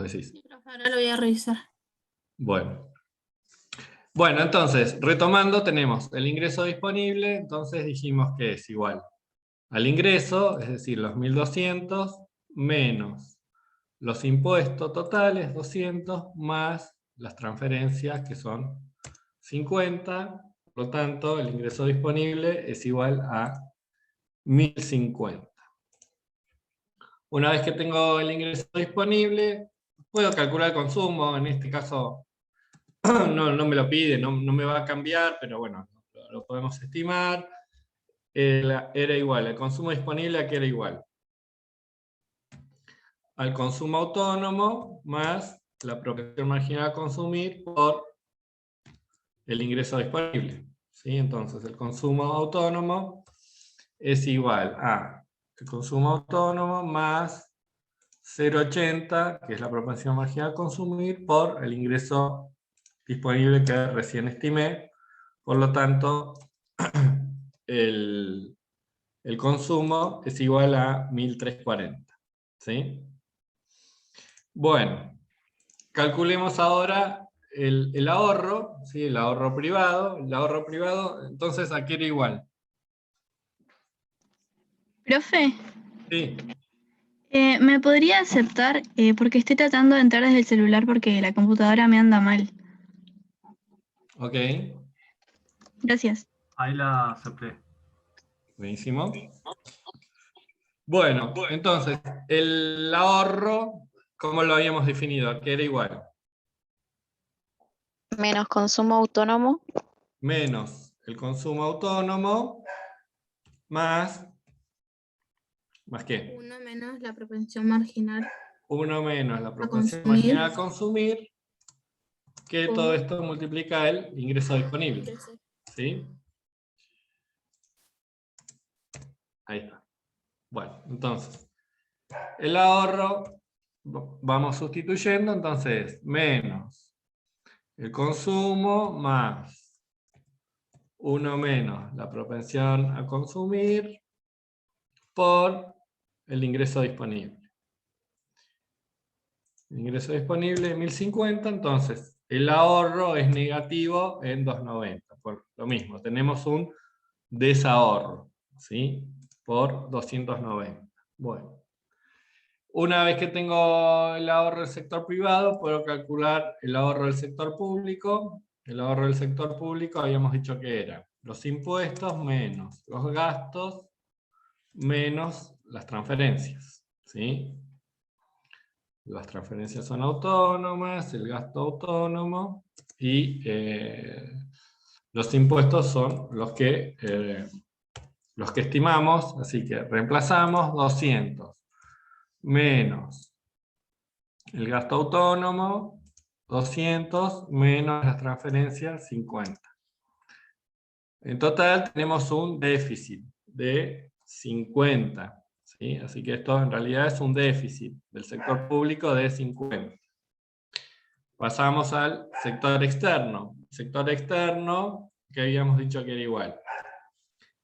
S2: decís.
S7: Ahora lo voy a revisar.
S2: Bueno, entonces, retomando, tenemos el ingreso disponible, entonces dijimos que es igual al ingreso, es decir, los 1200, menos los impuestos totales, 200, más las transferencias, que son 50, por lo tanto, el ingreso disponible es igual a 1050. Una vez que tengo el ingreso disponible, puedo calcular el consumo. En este caso no me lo pide, no me va a cambiar, pero bueno, lo podemos estimar. Era igual, el consumo disponible aquí era igual al consumo autónomo más la proporción marginal a consumir por el ingreso disponible, ¿sí? Entonces el consumo autónomo es igual a el consumo autónomo más 0,80, que es la propensión marginal a consumir, por el ingreso disponible que recién estimé. Por lo tanto, el consumo es igual a 1340, ¿sí? Bueno, calculemos ahora el ahorro, ¿sí? El ahorro privado. El ahorro privado, entonces, aquí era igual.
S9: Profe,
S2: Sí.
S9: ¿me podría aceptar? Porque estoy tratando de entrar desde el celular porque la computadora me anda mal.
S2: Ok.
S9: Gracias.
S3: Ahí la acepté.
S2: Buenísimo. Bueno, entonces, el ahorro, ¿cómo lo habíamos definido? Que era igual.
S4: Menos consumo autónomo.
S2: Menos el consumo autónomo, más ¿qué?
S7: 1 menos la propensión marginal
S2: 1 menos la propensión
S7: consumir.
S2: marginal a consumir, que
S7: Por-
S2: todo esto multiplica el ingreso disponible. ¿Sí? Ahí está. Bueno, entonces, el ahorro, vamos sustituyendo, entonces, menos el consumo más 1 menos la propensión a consumir por el ingreso disponible. El ingreso disponible 1050, entonces el ahorro es negativo en 290. Por lo mismo, tenemos un desahorro, ¿sí? Por 290. Bueno. Una vez que tengo el ahorro del sector privado, puedo calcular el ahorro del sector público. El ahorro del sector público habíamos dicho que era los impuestos menos los gastos menos las transferencias, ¿sí? Las transferencias son autónomas, el gasto autónomo y los impuestos son los que estimamos, así que reemplazamos 200 menos el gasto autónomo, 200 menos las transferencias, 50. En total tenemos un déficit de 50. ¿Sí? Así que esto en realidad es un déficit del sector público de 50. Pasamos al sector externo. El sector externo, que habíamos dicho que era igual.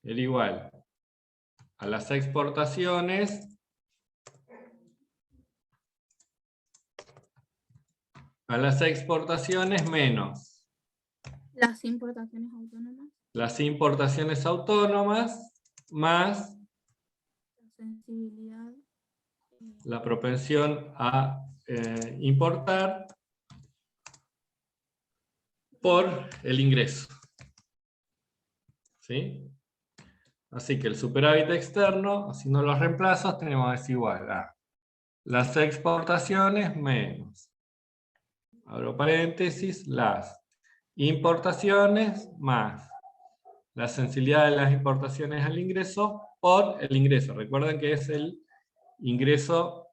S2: Era igual a las exportaciones menos
S9: Las importaciones autónomas.
S2: las importaciones autónomas más
S9: La sensibilidad.
S2: la propensión a importar por el ingreso. ¿Sí? Así que el superávit externo, haciendo los reemplazos, tenemos es igual a las exportaciones menos, abro paréntesis, las importaciones más la sensibilidad de las importaciones al ingreso por el ingreso. Recuerden que es el ingreso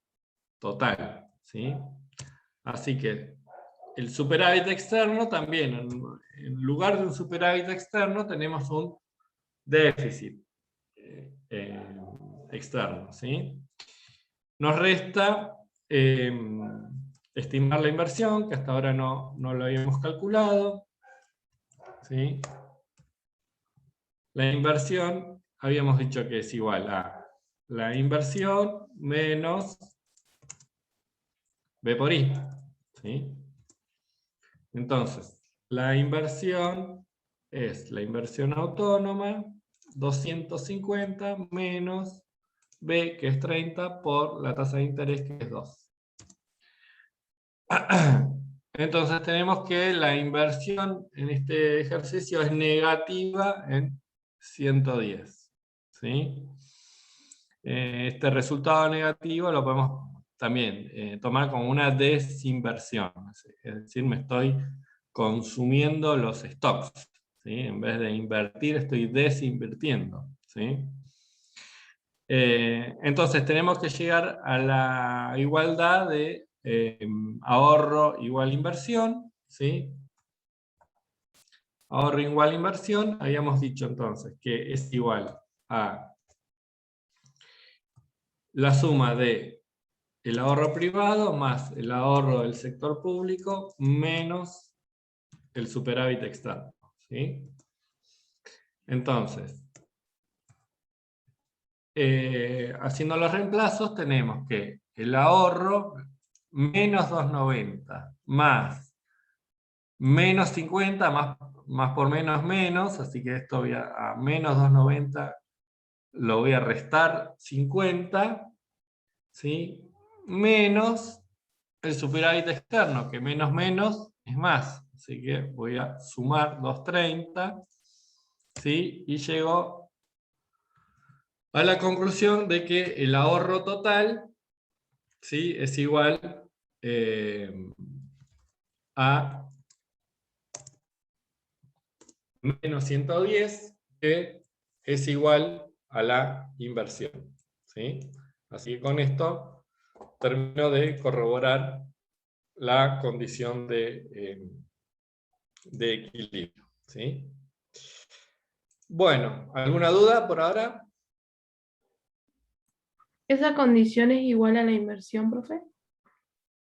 S2: total, ¿sí? Así que el superávit externo también, en lugar de un superávit externo, tenemos un déficit externo, ¿sí? Nos resta estimar la inversión, que hasta ahora no lo habíamos calculado, ¿sí? La inversión, habíamos dicho que es igual a la inversión menos B por I, ¿sí? Entonces, la inversión es la inversión autónoma, 250 menos B, que es 30, por la tasa de interés, que es 2. Entonces tenemos que la inversión en este ejercicio es negativa en 110. ¿Sí? Este resultado negativo lo podemos también tomar como una desinversión. Es decir, me estoy consumiendo los stocks. ¿Sí? En vez de invertir, estoy desinvirtiendo. ¿Sí? Entonces tenemos que llegar a la igualdad de ahorro igual inversión, ¿sí? Ahorro igual inversión, habíamos dicho entonces que es igual a la suma de el ahorro privado más el ahorro del sector público menos el superávit externo, ¿sí? Entonces, haciendo los reemplazos tenemos que el ahorro menos 290 más menos 50, más por menos, así que esto voy a menos 290, lo voy a restar 50, ¿sí? Menos el superávit externo, que menos es más, así que voy a sumar 230, ¿sí? Y llego a la conclusión de que el ahorro total, ¿sí? Es igual a menos 110, que es igual a la inversión. ¿Sí? Así que con esto termino de corroborar la condición de equilibrio. ¿Sí? Bueno, ¿alguna duda por ahora?
S8: ¿Esa condición es igual a la inversión, profe?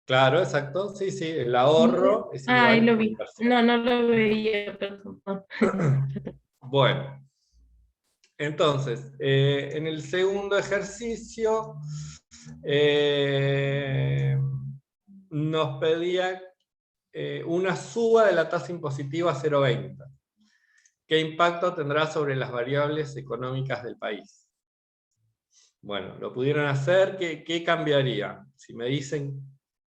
S2: Claro, exacto. Sí, sí, el ahorro es igual
S8: Ahí
S2: a
S8: lo
S2: la
S8: vi.
S2: inversión.
S8: No lo veía, perdón.
S2: Bueno, entonces, en el segundo ejercicio nos pedía una suba de la tasa impositiva a 0,20. ¿Qué impacto tendrá sobre las variables económicas del país? Bueno, lo pudieron hacer, ¿qué cambiaría? Si me dicen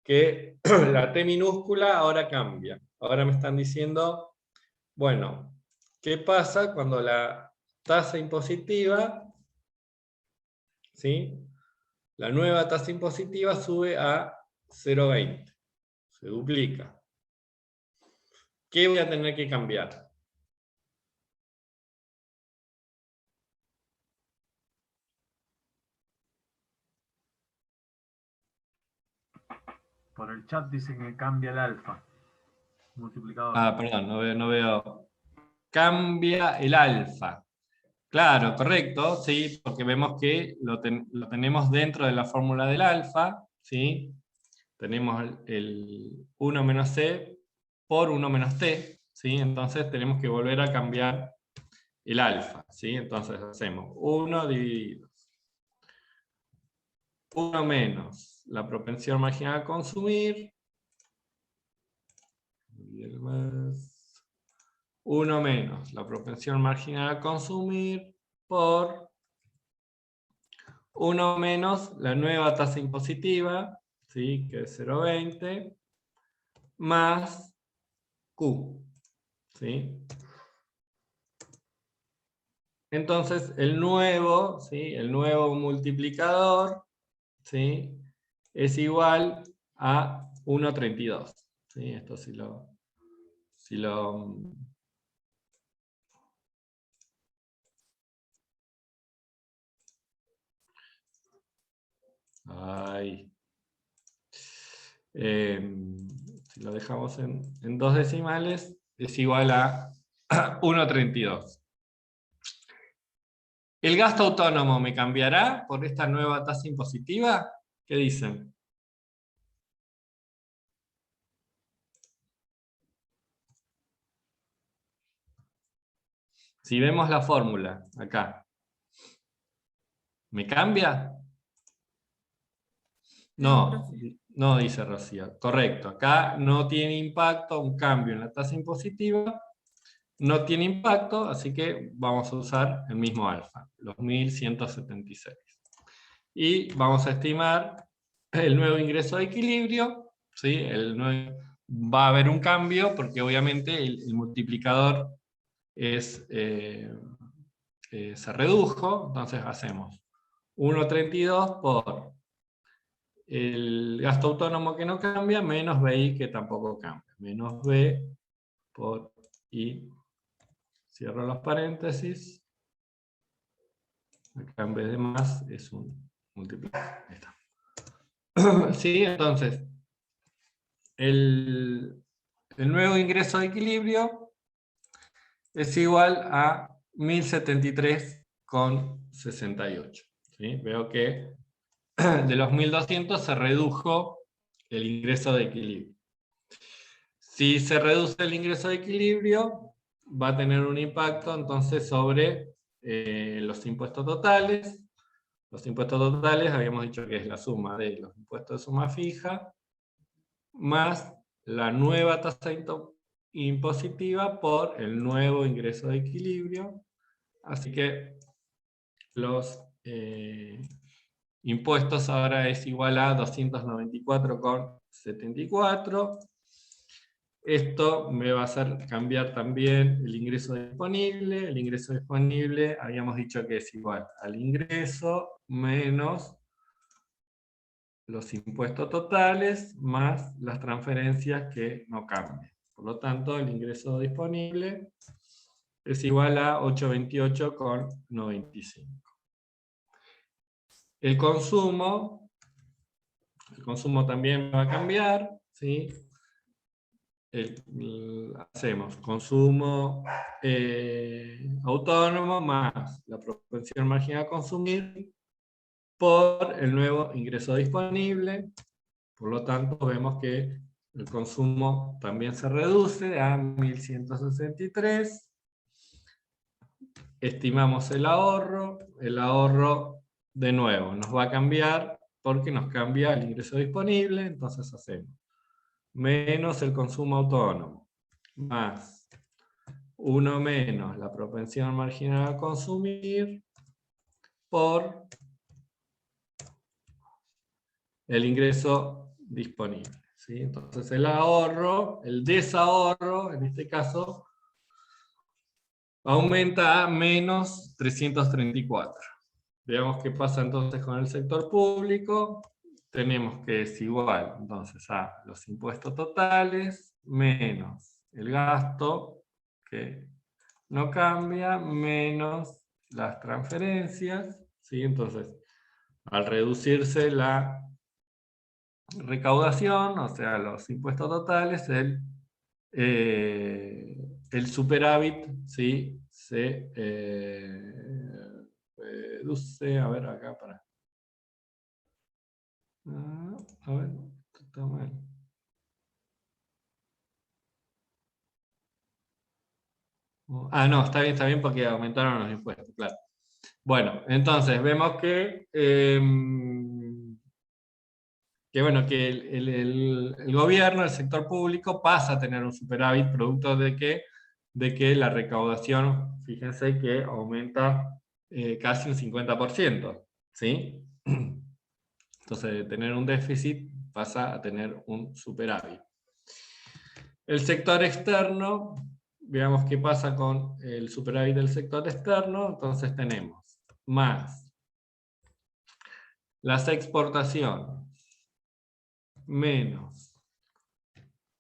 S2: que la T minúscula ahora cambia. Ahora me están diciendo, bueno, ¿qué pasa cuando la tasa impositiva, ¿sí? La nueva tasa impositiva sube a 0,20? Se duplica. ¿Qué voy a tener que cambiar?
S3: Por el chat dice que cambia el alfa. Multiplicador.
S2: Ah, perdón, no veo. Cambia el alfa. Claro, correcto, sí, porque vemos que lo tenemos dentro de la fórmula del alfa, ¿sí? Tenemos el 1 menos c por 1 menos t, ¿sí? Entonces tenemos que volver a cambiar el alfa, ¿sí? Entonces hacemos 1 dividido 1 menos la propensión marginal a consumir, 1 menos la propensión marginal a consumir por 1 menos la nueva tasa impositiva, ¿sí? Que es 0,20, más Q, ¿sí? Entonces el nuevo, ¿sí? El nuevo multiplicador, ¿sí? Es igual a 1,32. ¿Sí? Esto si lo Ahí. Si lo dejamos en 2 decimales, es igual a 1,32. ¿El gasto autónomo me cambiará por esta nueva tasa impositiva? ¿Qué dicen? Si vemos la fórmula acá, ¿me cambia? No, no dice Rocío. Correcto, acá no tiene impacto un cambio en la tasa impositiva, no tiene impacto, así que vamos a usar el mismo alfa, los 1176. Y vamos a estimar el nuevo ingreso de equilibrio, ¿sí? Va a haber un cambio porque obviamente el multiplicador se redujo, entonces hacemos 1,32 por el gasto autónomo que no cambia, menos BI que tampoco cambia. Menos B por I. Cierro los paréntesis. Acá en vez de más es un multiplicador. Ahí está. Sí, entonces, el nuevo ingreso de equilibrio es igual a 1073,68. ¿Sí? Veo que de los 1200 se redujo el ingreso de equilibrio. Si se reduce el ingreso de equilibrio, va a tener un impacto entonces sobre los impuestos totales. Los impuestos totales habíamos dicho que es la suma de los impuestos de suma fija más la nueva tasa impositiva por el nuevo ingreso de equilibrio. Así que los impuestos ahora es igual a 294,74. Esto me va a hacer cambiar también el ingreso disponible. El ingreso disponible habíamos dicho que es igual al ingreso menos los impuestos totales más las transferencias que no cambian. Por lo tanto, el ingreso disponible es igual a 828,95. El consumo también va a cambiar, ¿sí? Hacemos consumo autónomo más la propensión marginal a consumir por el nuevo ingreso disponible. Por lo tanto, vemos que el consumo también se reduce a 1163. Estimamos el ahorro de nuevo nos va a cambiar porque nos cambia el ingreso disponible, entonces hacemos menos el consumo autónomo, más 1 menos la propensión marginal a consumir, por el ingreso disponible. ¿Sí? Entonces el desahorro, en este caso, aumenta a menos 334. Veamos qué pasa entonces con el sector público. Tenemos que es igual entonces a los impuestos totales menos el gasto, que no cambia, menos las transferencias. ¿Sí? Entonces, al reducirse la recaudación, o sea, los impuestos totales, el superávit, ¿sí? se reduce, a ver acá, para. A ver, está mal. No, está bien porque aumentaron los impuestos, claro. Bueno, entonces vemos que bueno, que el gobierno, el sector público pasa a tener un superávit producto de que la recaudación, fíjense que aumenta casi un 50%, ¿sí? Entonces, de tener un déficit pasa a tener un superávit. El sector externo, veamos qué pasa con el superávit del sector externo. Entonces tenemos más las exportaciones menos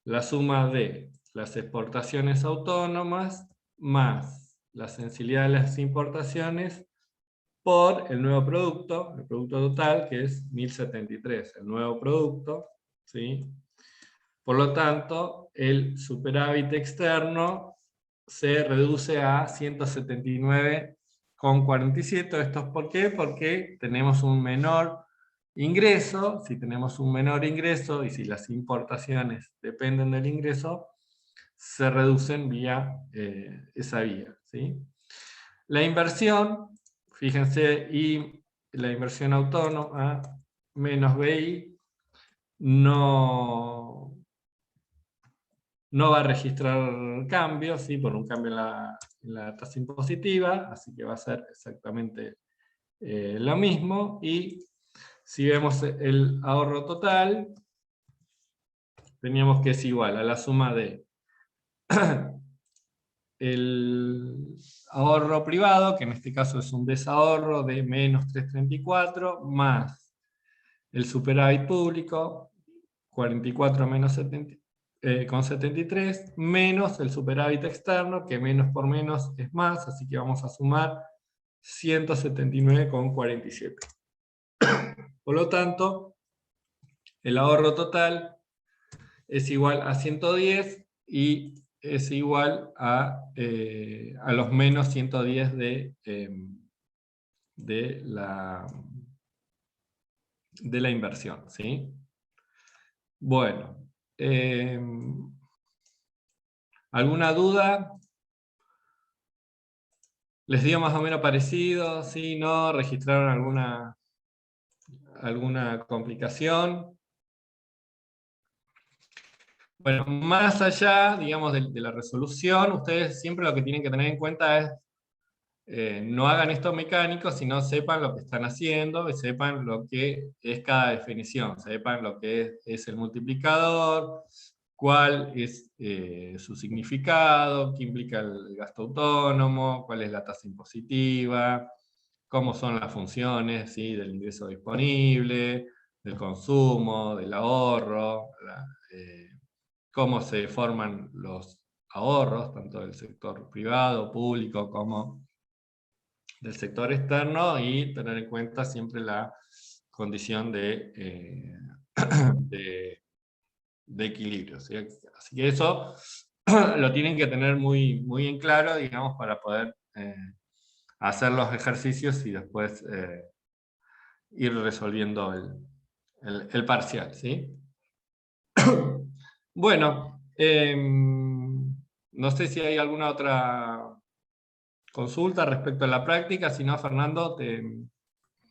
S2: la suma de las exportaciones autónomas más la sensibilidad de las importaciones por el nuevo producto, el producto total, que es 1073, el nuevo producto, ¿sí? Por lo tanto, el superávit externo se reduce a 179,47. ¿Esto es por qué? Porque tenemos un menor ingreso. Si tenemos un menor ingreso y si las importaciones dependen del ingreso, se reducen vía esa vía, ¿sí? La inversión, fíjense, y la inversión autónoma menos BI no va a registrar cambios, ¿sí? Por un cambio en la tasa impositiva, así que va a ser exactamente lo mismo. Y si vemos el ahorro total, teníamos que es igual a la suma de el ahorro privado, que en este caso es un desahorro de menos 334, más el superávit público, 44 menos 73, menos el superávit externo, que menos por menos es más, así que vamos a sumar 179,47. Por lo tanto, el ahorro total es igual a 110 y es igual a los menos 110 de la inversión, ¿sí? Bueno, ¿alguna duda? ¿Les dio más o menos parecido? ¿Sí? ¿No? ¿Registraron alguna complicación? Bueno, más allá, digamos, de la resolución, ustedes siempre lo que tienen que tener en cuenta es no hagan esto mecánico, sino sepan lo que están haciendo y sepan lo que es cada definición, sepan lo que es el multiplicador, cuál es su significado, qué implica el gasto autónomo, cuál es la tasa impositiva, cómo son las funciones, ¿sí? Del ingreso disponible, del consumo, del ahorro, cómo se forman los ahorros, tanto del sector privado, público, como del sector externo, y tener en cuenta siempre la condición de equilibrio, ¿sí? Así que eso lo tienen que tener muy, muy en claro, digamos, para poder hacer los ejercicios y después ir resolviendo el parcial, ¿sí? Bueno, no sé si hay alguna otra consulta respecto a la práctica. Si no, Fernando,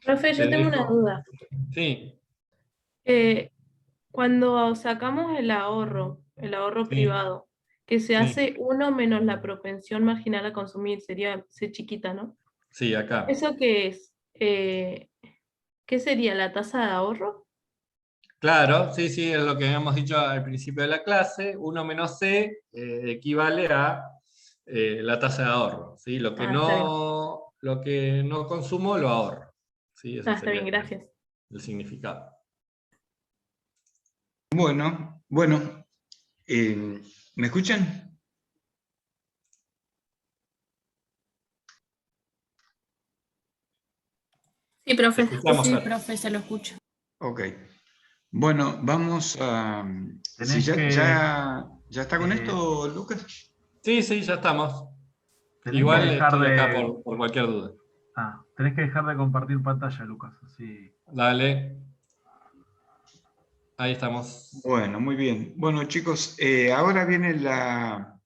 S8: Profe, yo tengo una
S2: dejo.
S8: duda.
S2: Sí,
S8: Cuando sacamos el ahorro
S2: sí,
S8: privado, que se
S2: sí,
S8: hace 1 menos la propensión marginal a consumir, sería C chiquita, ¿no?
S2: sí, acá.
S8: ¿Eso qué es? ¿Qué sería la tasa de ahorro?
S2: Claro, sí, sí, es lo que habíamos dicho al principio de la clase. 1 menos C equivale a la tasa de ahorro, ¿sí? Lo que no consumo lo ahorro, ¿sí? Ese
S8: Está bien,
S2: sería
S8: gracias.
S2: el significado.
S1: Bueno, ¿me escuchan?
S7: Sí, profe.
S2: Escuchamos,
S7: Sí,
S2: Fer.
S7: profe, se lo escucho.
S1: Ok. Bueno, vamos a...
S3: Tenés
S1: Si
S3: que,
S1: ya está con esto, Lucas.
S2: Sí, sí, ya estamos.
S3: tenés
S2: Igual
S3: que dejar
S2: estoy acá
S3: de...
S2: por cualquier duda.
S3: Tenés que dejar de compartir pantalla, Lucas. Así.
S2: Dale. Ahí estamos.
S1: Bueno, muy bien. Bueno, chicos, ahora viene la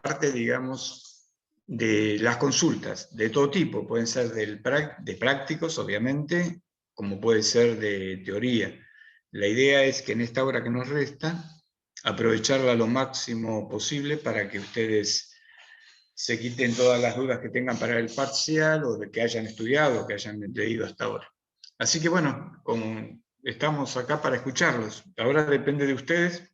S1: parte, digamos, de las consultas, de todo tipo. Pueden ser de prácticos, obviamente, como puede ser de teoría. La idea es que en esta hora que nos resta, aprovecharla lo máximo posible para que ustedes se quiten todas las dudas que tengan para el parcial o de que hayan estudiado o que hayan leído hasta ahora. Así que bueno, como estamos acá para escucharlos. Ahora depende de ustedes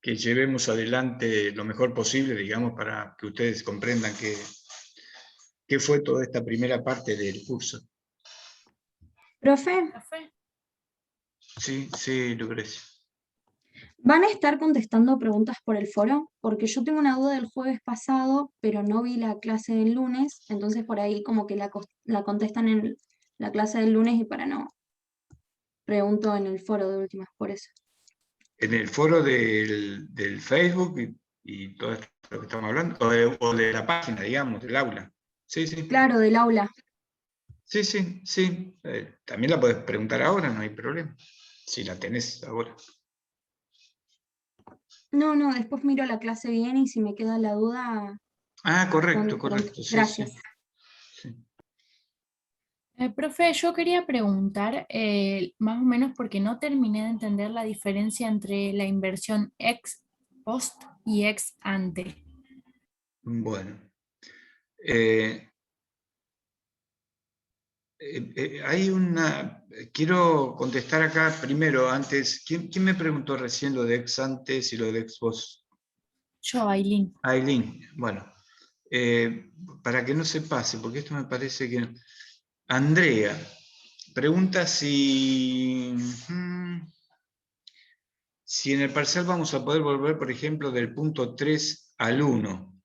S1: que llevemos adelante lo mejor posible, digamos, para que ustedes comprendan qué fue toda esta primera parte del curso.
S5: Profe,
S1: Sí, Lucrecia.
S5: ¿van a estar contestando preguntas por el foro? Porque yo tengo una duda del jueves pasado, pero no vi la clase del lunes, entonces por ahí como que la contestan en la clase del lunes y para no, pregunto en el foro de últimas, por eso.
S1: En el foro del Facebook y todo esto que estamos hablando, o de la página, digamos, del aula. Sí.
S5: Claro, del aula.
S1: Sí. También la puedes preguntar ahora, no hay problema. Si la tenés ahora.
S5: No, después miro la clase bien y si me queda la duda...
S1: Correcto. Sí.
S5: Gracias.
S1: Sí.
S7: Profe, yo quería preguntar, más o menos porque no terminé de entender la diferencia entre la inversión ex post y ex ante.
S1: Bueno. Hay quiero contestar acá primero, antes. ¿Quién me preguntó recién lo de ex antes y lo de ex post?
S7: Yo, Aileen.
S1: Aileen, bueno. Para que no se pase, porque esto me parece que... Andrea, pregunta si en el parcial vamos a poder volver, por ejemplo, del punto 3 al 1.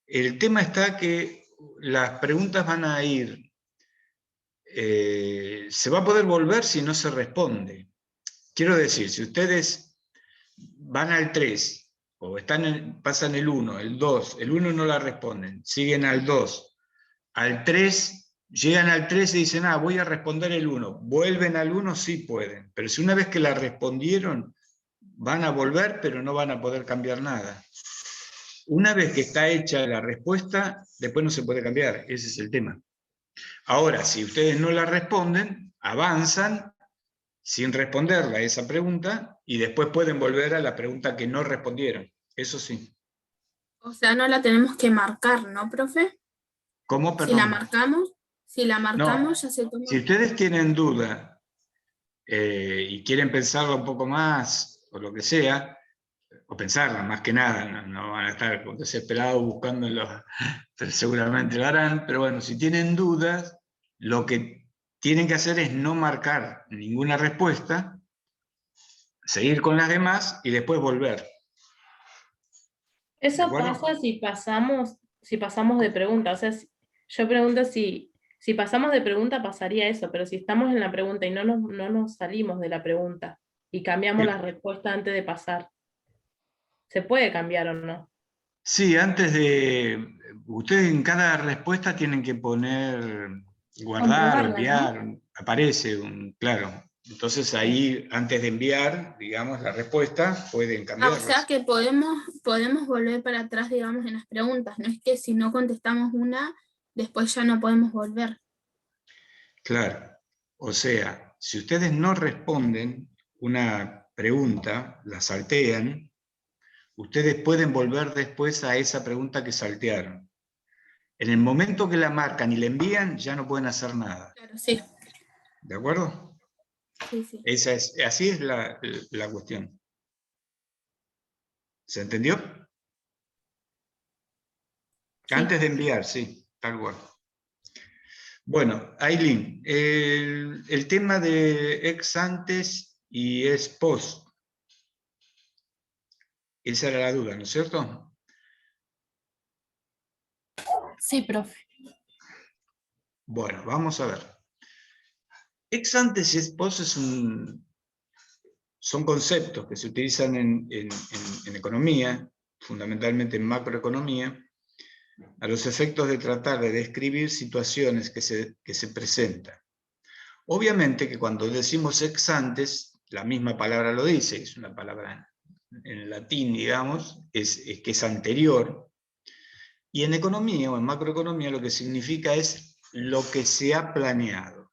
S1: El tema está que las preguntas van a ir... se va a poder volver si no se responde. Quiero decir, si ustedes van al 3, o pasan el 1, el 2, el 1 no la responden, siguen al 2, al 3... Llegan al 3 y dicen, voy a responder el 1. Vuelven al 1, sí pueden. Pero si una vez que la respondieron, van a volver, pero no van a poder cambiar nada. Una vez que está hecha la respuesta, después no se puede cambiar. Ese es el tema. Ahora, si ustedes no la responden, avanzan sin responderla a esa pregunta y después pueden volver a la pregunta que no respondieron. Eso sí.
S10: O sea, no la tenemos que marcar, ¿no, profe?
S1: ¿Cómo? Perdón.
S10: Si la marcamos,
S1: No,
S10: ya se toma.
S1: si ustedes tienen duda y quieren pensarla un poco más, o lo que sea, o pensarla más que nada, no van a estar desesperados buscándolo, pero seguramente lo harán, pero bueno, si tienen dudas, lo que tienen que hacer es no marcar ninguna respuesta, seguir con las demás y después volver.
S8: Eso pasa si pasamos de pregunta. O sea, yo pregunto si pasamos de pregunta pasaría eso, pero si estamos en la pregunta y no nos salimos de la pregunta y cambiamos la respuesta antes de pasar, ¿se puede cambiar o no?
S1: Sí, ustedes en cada respuesta tienen que poner guardar, enviar, ¿no? Aparece claro. Entonces ahí, antes de enviar, digamos, la respuesta, pueden cambiarla.
S10: O sea que podemos volver para atrás, digamos, en las preguntas. No es que si no contestamos una, después ya no podemos volver.
S1: Claro. O sea, si ustedes no responden una pregunta, la saltean, ustedes pueden volver después a esa pregunta que saltearon. En el momento que la marcan y la envían, ya no pueden hacer nada.
S10: Claro, sí.
S1: ¿De acuerdo?
S10: Sí.
S1: Así es la cuestión. ¿Se entendió? Sí. Antes de enviar, sí, tal cual. Bueno, Aileen, el tema de ex antes y ex post. Esa era la duda, ¿no es cierto?
S7: Sí, profe.
S1: Bueno, vamos a ver. Ex antes y ex post son conceptos que se utilizan en economía, fundamentalmente en macroeconomía, a los efectos de tratar de describir situaciones que se presentan. Obviamente que cuando decimos ex antes, la misma palabra lo dice, es una palabra en latín, digamos, que es anterior, y en economía o en macroeconomía lo que significa es lo que se ha planeado,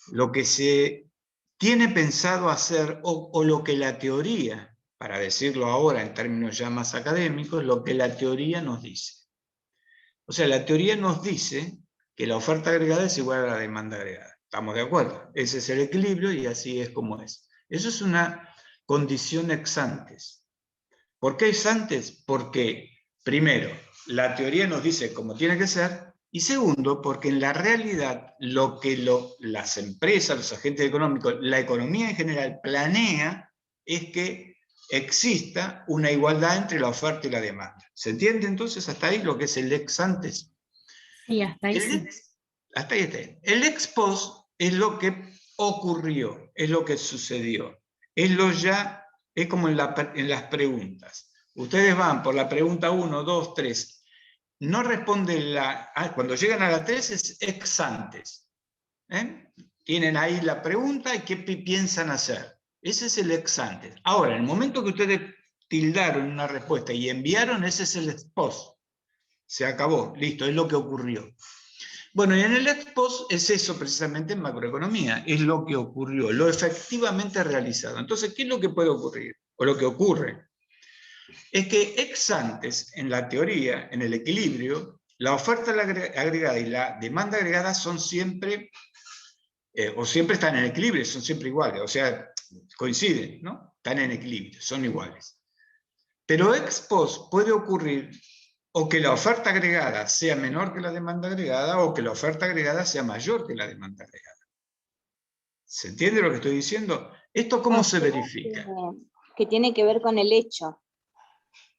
S1: lo que se tiene pensado hacer o lo que la teoría, para decirlo ahora en términos ya más académicos, lo que la teoría nos dice. O sea, la teoría nos dice que la oferta agregada es igual a la demanda agregada. ¿Estamos de acuerdo? Ese es el equilibrio y así es como es. Eso es una condición ex antes. ¿Por qué ex antes? Porque, primero, la teoría nos dice cómo tiene que ser, y segundo, porque en la realidad lo que las empresas, los agentes económicos, la economía en general planea es que exista una igualdad entre la oferta y la demanda. ¿Se entiende entonces hasta ahí lo que es el ex antes?
S7: Sí, hasta ahí sí.
S1: Hasta ahí está. El ex post es lo que ocurrió, es lo que sucedió. Es como en las preguntas. Ustedes van por la pregunta 1, 2, 3. No responden cuando llegan a la 3 es ex antes. Tienen ahí la pregunta y qué piensan hacer. Ese es el ex antes. Ahora, en el momento que ustedes tildaron una respuesta y enviaron, ese es el ex post. Se acabó, listo, es lo que ocurrió. Bueno, y en el ex post es eso precisamente en macroeconomía, es lo que ocurrió, lo efectivamente realizado. Entonces, ¿qué es lo que puede ocurrir? O lo que ocurre. Es que ex antes, en la teoría, en el equilibrio, la oferta agregada y la demanda agregada son siempre, o siempre están en equilibrio, son siempre iguales, o sea, coinciden, ¿no? Están en equilibrio, son iguales. Pero ex post puede ocurrir o que la oferta agregada sea menor que la demanda agregada, o que la oferta agregada sea mayor que la demanda agregada. ¿Se entiende lo que estoy diciendo? ¿Esto cómo se verifica?
S6: Que tiene que ver con el hecho.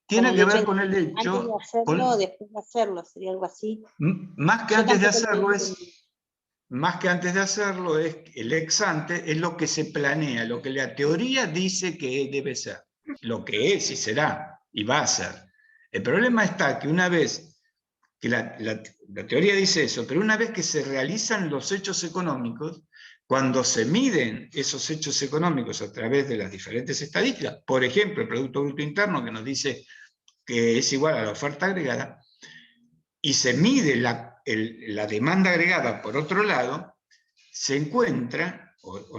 S1: Tiene que ver con el
S6: Antes
S1: hecho...
S6: de hacerlo o después de hacerlo, sería algo así.
S1: Más que
S6: Yo
S1: antes de
S6: tampoco
S1: hacerlo
S6: lo
S1: es...
S6: entendí.
S1: Más que antes de hacerlo, es el ex ante, es lo que se planea, lo que la teoría dice que debe ser, lo que es y será, y va a ser. El problema está que una vez que la teoría dice eso, pero una vez que se realizan los hechos económicos, cuando se miden esos hechos económicos a través de las diferentes estadísticas, por ejemplo, el Producto Bruto Interno que nos dice que es igual a la oferta agregada, y se mide la demanda agregada por otro lado, se encuentra,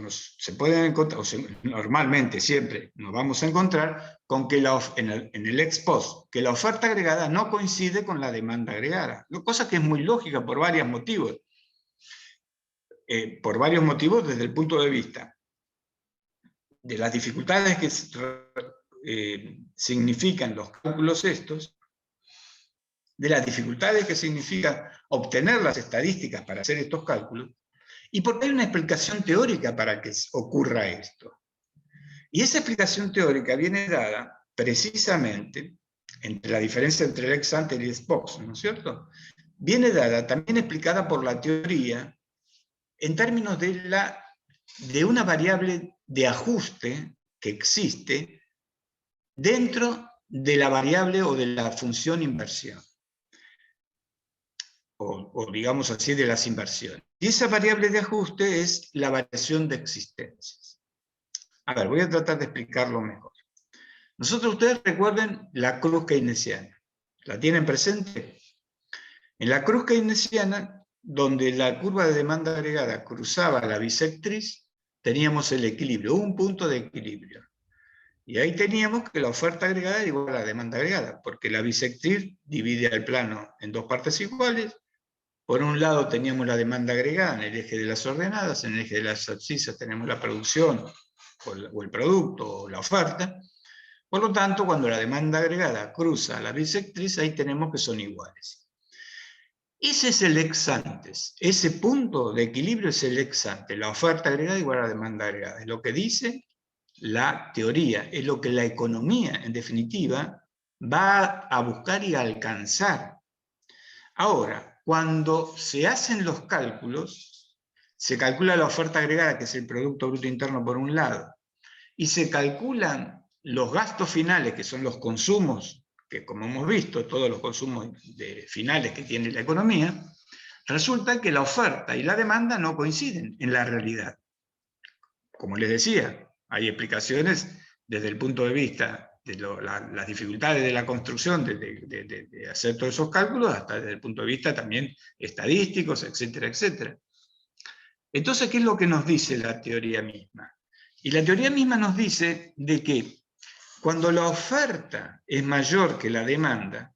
S1: se pueden encontrar, normalmente siempre nos vamos a encontrar con que en el ex post, que la oferta agregada no coincide con la demanda agregada, cosa que es muy lógica por varios motivos. Por varios motivos desde el punto de vista de las dificultades que significan los cálculos estos, de las dificultades que significa obtener las estadísticas para hacer estos cálculos, y porque hay una explicación teórica para que ocurra esto. Y esa explicación teórica viene dada precisamente entre la diferencia entre el ex ante y el ex post, ¿no es cierto? Viene dada, también explicada por la teoría, en términos de una variable de ajuste que existe dentro de la variable o de la función inversión. O digamos así, de las inversiones. Y esa variable de ajuste es la variación de existencias. A ver, voy a tratar de explicarlo mejor. Ustedes recuerden la cruz keynesiana. ¿La tienen presente? En la cruz keynesiana, donde la curva de demanda agregada cruzaba la bisectriz, teníamos el equilibrio, un punto de equilibrio. Y ahí teníamos que la oferta agregada era igual a la demanda agregada, porque la bisectriz divide el plano en dos partes iguales. Por un lado teníamos la demanda agregada en el eje de las ordenadas, en el eje de las abscisas tenemos la producción o el producto o la oferta. Por lo tanto, cuando la demanda agregada cruza la bisectriz, ahí tenemos que son iguales. Ese es el ex antes. Ese punto de equilibrio es el ex antes. La oferta agregada igual a la demanda agregada. Es lo que dice la teoría, es lo que la economía, en definitiva, va a buscar y a alcanzar. Ahora, cuando se hacen los cálculos, se calcula la oferta agregada, que es el Producto Bruto Interno por un lado, y se calculan los gastos finales, que son los consumos que como hemos visto, todos los consumos finales que tiene la economía, resulta que la oferta y la demanda no coinciden en la realidad. Como les decía, hay explicaciones desde el punto de vista de las dificultades de la construcción, de hacer todos esos cálculos, hasta desde el punto de vista también estadísticos, etcétera, etcétera. Entonces, ¿qué es lo que nos dice la teoría misma? Y la teoría misma nos dice de que cuando la oferta es mayor que la demanda,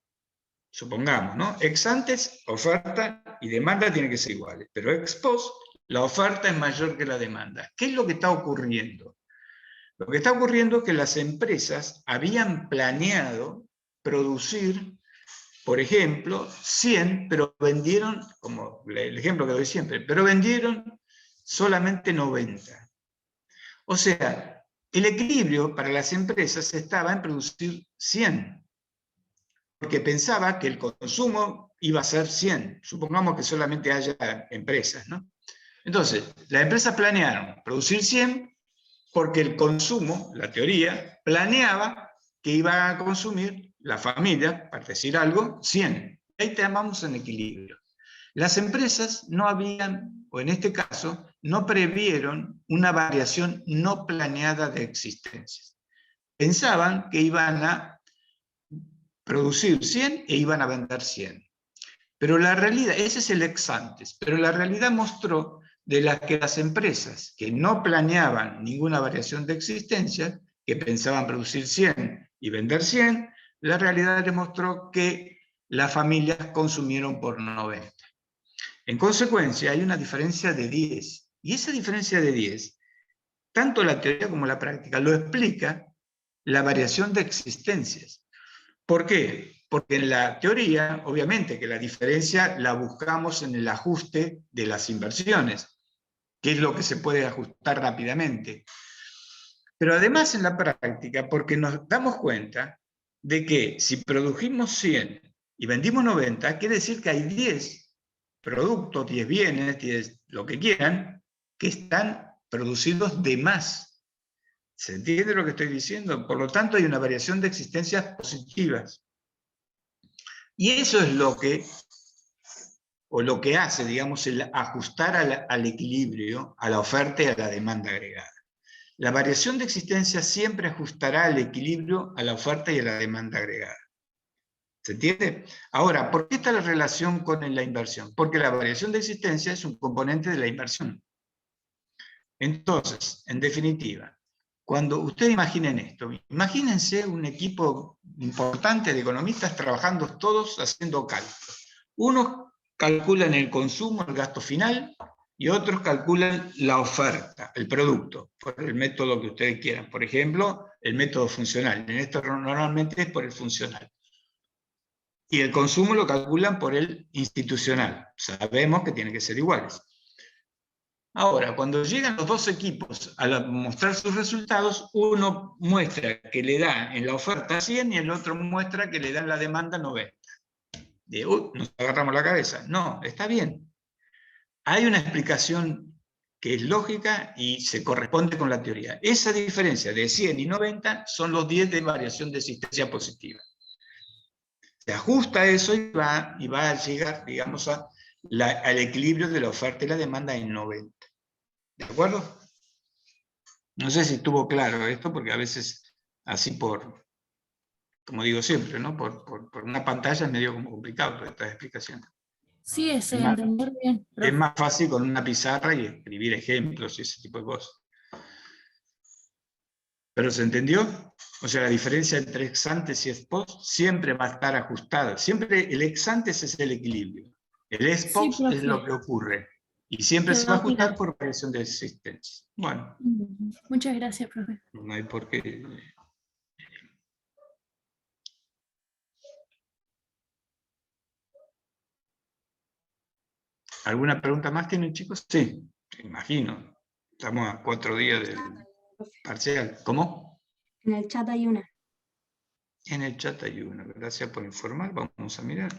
S1: supongamos, ¿no? Ex antes, oferta y demanda tienen que ser iguales, pero ex post, la oferta es mayor que la demanda. ¿Qué es lo que está ocurriendo? Lo que está ocurriendo es que las empresas habían planeado producir, por ejemplo, 100, pero vendieron, como el ejemplo que doy siempre, pero vendieron solamente 90. O sea, el equilibrio para las empresas estaba en producir 100, porque pensaba que el consumo iba a ser 100. Supongamos que solamente haya empresas, ¿no? Entonces, las empresas planearon producir 100 porque el consumo, la teoría, planeaba que iba a consumir la familia, para decir algo, 100. Ahí tenemos en equilibrio. Las empresas no habían, o en este caso, no previeron una variación no planeada de existencias. Pensaban que iban a producir 100 e iban a vender 100. Pero la realidad, ese es el ex antes, pero la realidad mostró de que las empresas que no planeaban ninguna variación de existencia, que pensaban producir 100 y vender 100, la realidad demostró que las familias consumieron por 90. En consecuencia, hay una diferencia de 10. Y esa diferencia de 10, tanto la teoría como la práctica, lo explica la variación de existencias. ¿Por qué? Porque en la teoría, obviamente, que la diferencia la buscamos en el ajuste de las inversiones, que es lo que se puede ajustar rápidamente. Pero además en la práctica, porque nos damos cuenta de que si produjimos 100 y vendimos 90, quiere decir que hay 10 productos, 10 bienes, 10 lo que quieran, que están producidos de más. ¿Se entiende lo que estoy diciendo? Por lo tanto, hay una variación de existencias positivas. Y eso es lo que hace, digamos, el ajustar al equilibrio, a la oferta y a la demanda agregada. La variación de existencia siempre ajustará al equilibrio, a la oferta y a la demanda agregada. ¿Se entiende? Ahora, ¿por qué está la relación con la inversión? Porque la variación de existencia es un componente de la inversión. Entonces, en definitiva, cuando ustedes imaginen esto, imagínense un equipo importante de economistas trabajando todos haciendo cálculos. Unos calculan el consumo, el gasto final, y otros calculan la oferta, el producto, por el método que ustedes quieran. Por ejemplo, el método funcional. En esto normalmente es por el funcional. Y el consumo lo calculan por el institucional. Sabemos que tienen que ser iguales. Ahora, cuando llegan los dos equipos a mostrar sus resultados, uno muestra que le da en la oferta 100 y el otro muestra que le da en la demanda 90. Nos agarramos la cabeza. No, está bien. Hay una explicación que es lógica y se corresponde con la teoría. Esa diferencia de 100 y 90 son los 10 de variación de existencia positiva. Se ajusta eso y va a llegar, digamos, al equilibrio de la oferta y la demanda en 90. ¿De acuerdo? No sé si estuvo claro esto, porque a veces, así como digo siempre, ¿no? Por una pantalla es medio como complicado todas estas explicaciones.
S7: Sí, es entender bien.
S1: Es más fácil con una pizarra y escribir ejemplos y ese tipo de cosas. ¿Pero se entendió? O sea, la diferencia entre ex antes y ex post siempre va a estar ajustada. Siempre el ex antes es el equilibrio. El ex post
S7: Sí,
S1: es lo que ocurre. Y siempre se va a ajustar por variación de existencia. Bueno.
S7: Muchas gracias, profe.
S1: No hay por qué. ¿Alguna pregunta más tienen, chicos? Sí, imagino. Estamos a 4 días del parcial. ¿Cómo?
S5: En el chat hay una.
S1: En el chat hay una. Gracias por informar. Vamos a mirar.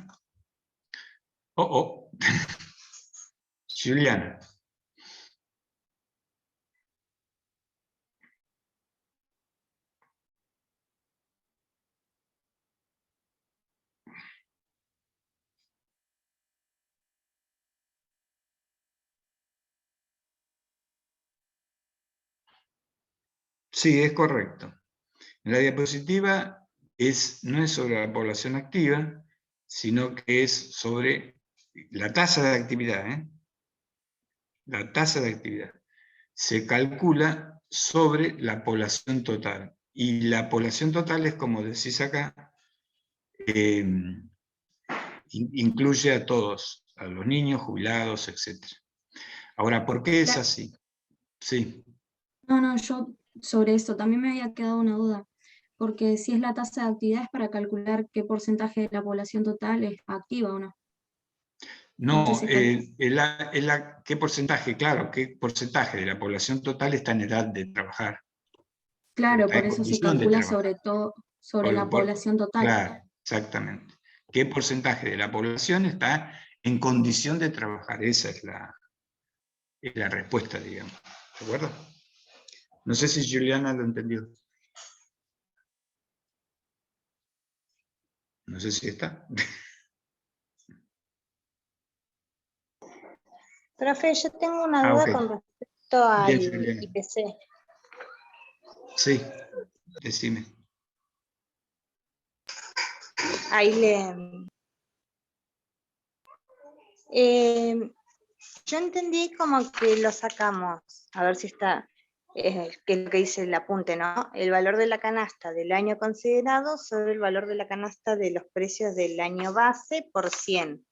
S1: Oh. Juliana. Sí, es correcto. En la diapositiva no es sobre la población activa, sino que es sobre la tasa de actividad. La tasa de actividad se calcula sobre la población total. Y la población total es, como decís acá, incluye a todos, a los niños, jubilados, etc. Ahora, ¿por qué es así? Sí.
S5: No, yo sobre eso también me había quedado una duda, porque si es la tasa de actividad es para calcular qué porcentaje de la población total es activa o no.
S1: No,
S5: Entonces,
S1: ¿qué porcentaje? Claro, ¿qué porcentaje de la población total está en edad de trabajar?
S5: claro,
S1: Está
S5: por
S1: en
S5: eso se
S1: condición de
S5: calcula
S1: trabajar.
S5: sobre todo, sobre la población total.
S1: Claro, exactamente. ¿Qué porcentaje de la población está en condición de trabajar? Esa es la respuesta, digamos. ¿De acuerdo? No sé si Juliana lo entendió. No sé si está.
S6: Profe, yo tengo una duda
S1: Ok.
S6: con respecto al
S1: Bien, Juliana.
S6: IPC.
S1: Sí, decime.
S6: Ahí yo entendí como que lo sacamos, a ver si está, que es lo que dice el apunte, ¿no? El valor de la canasta del año considerado sobre el valor de la canasta de los precios del año base por 100.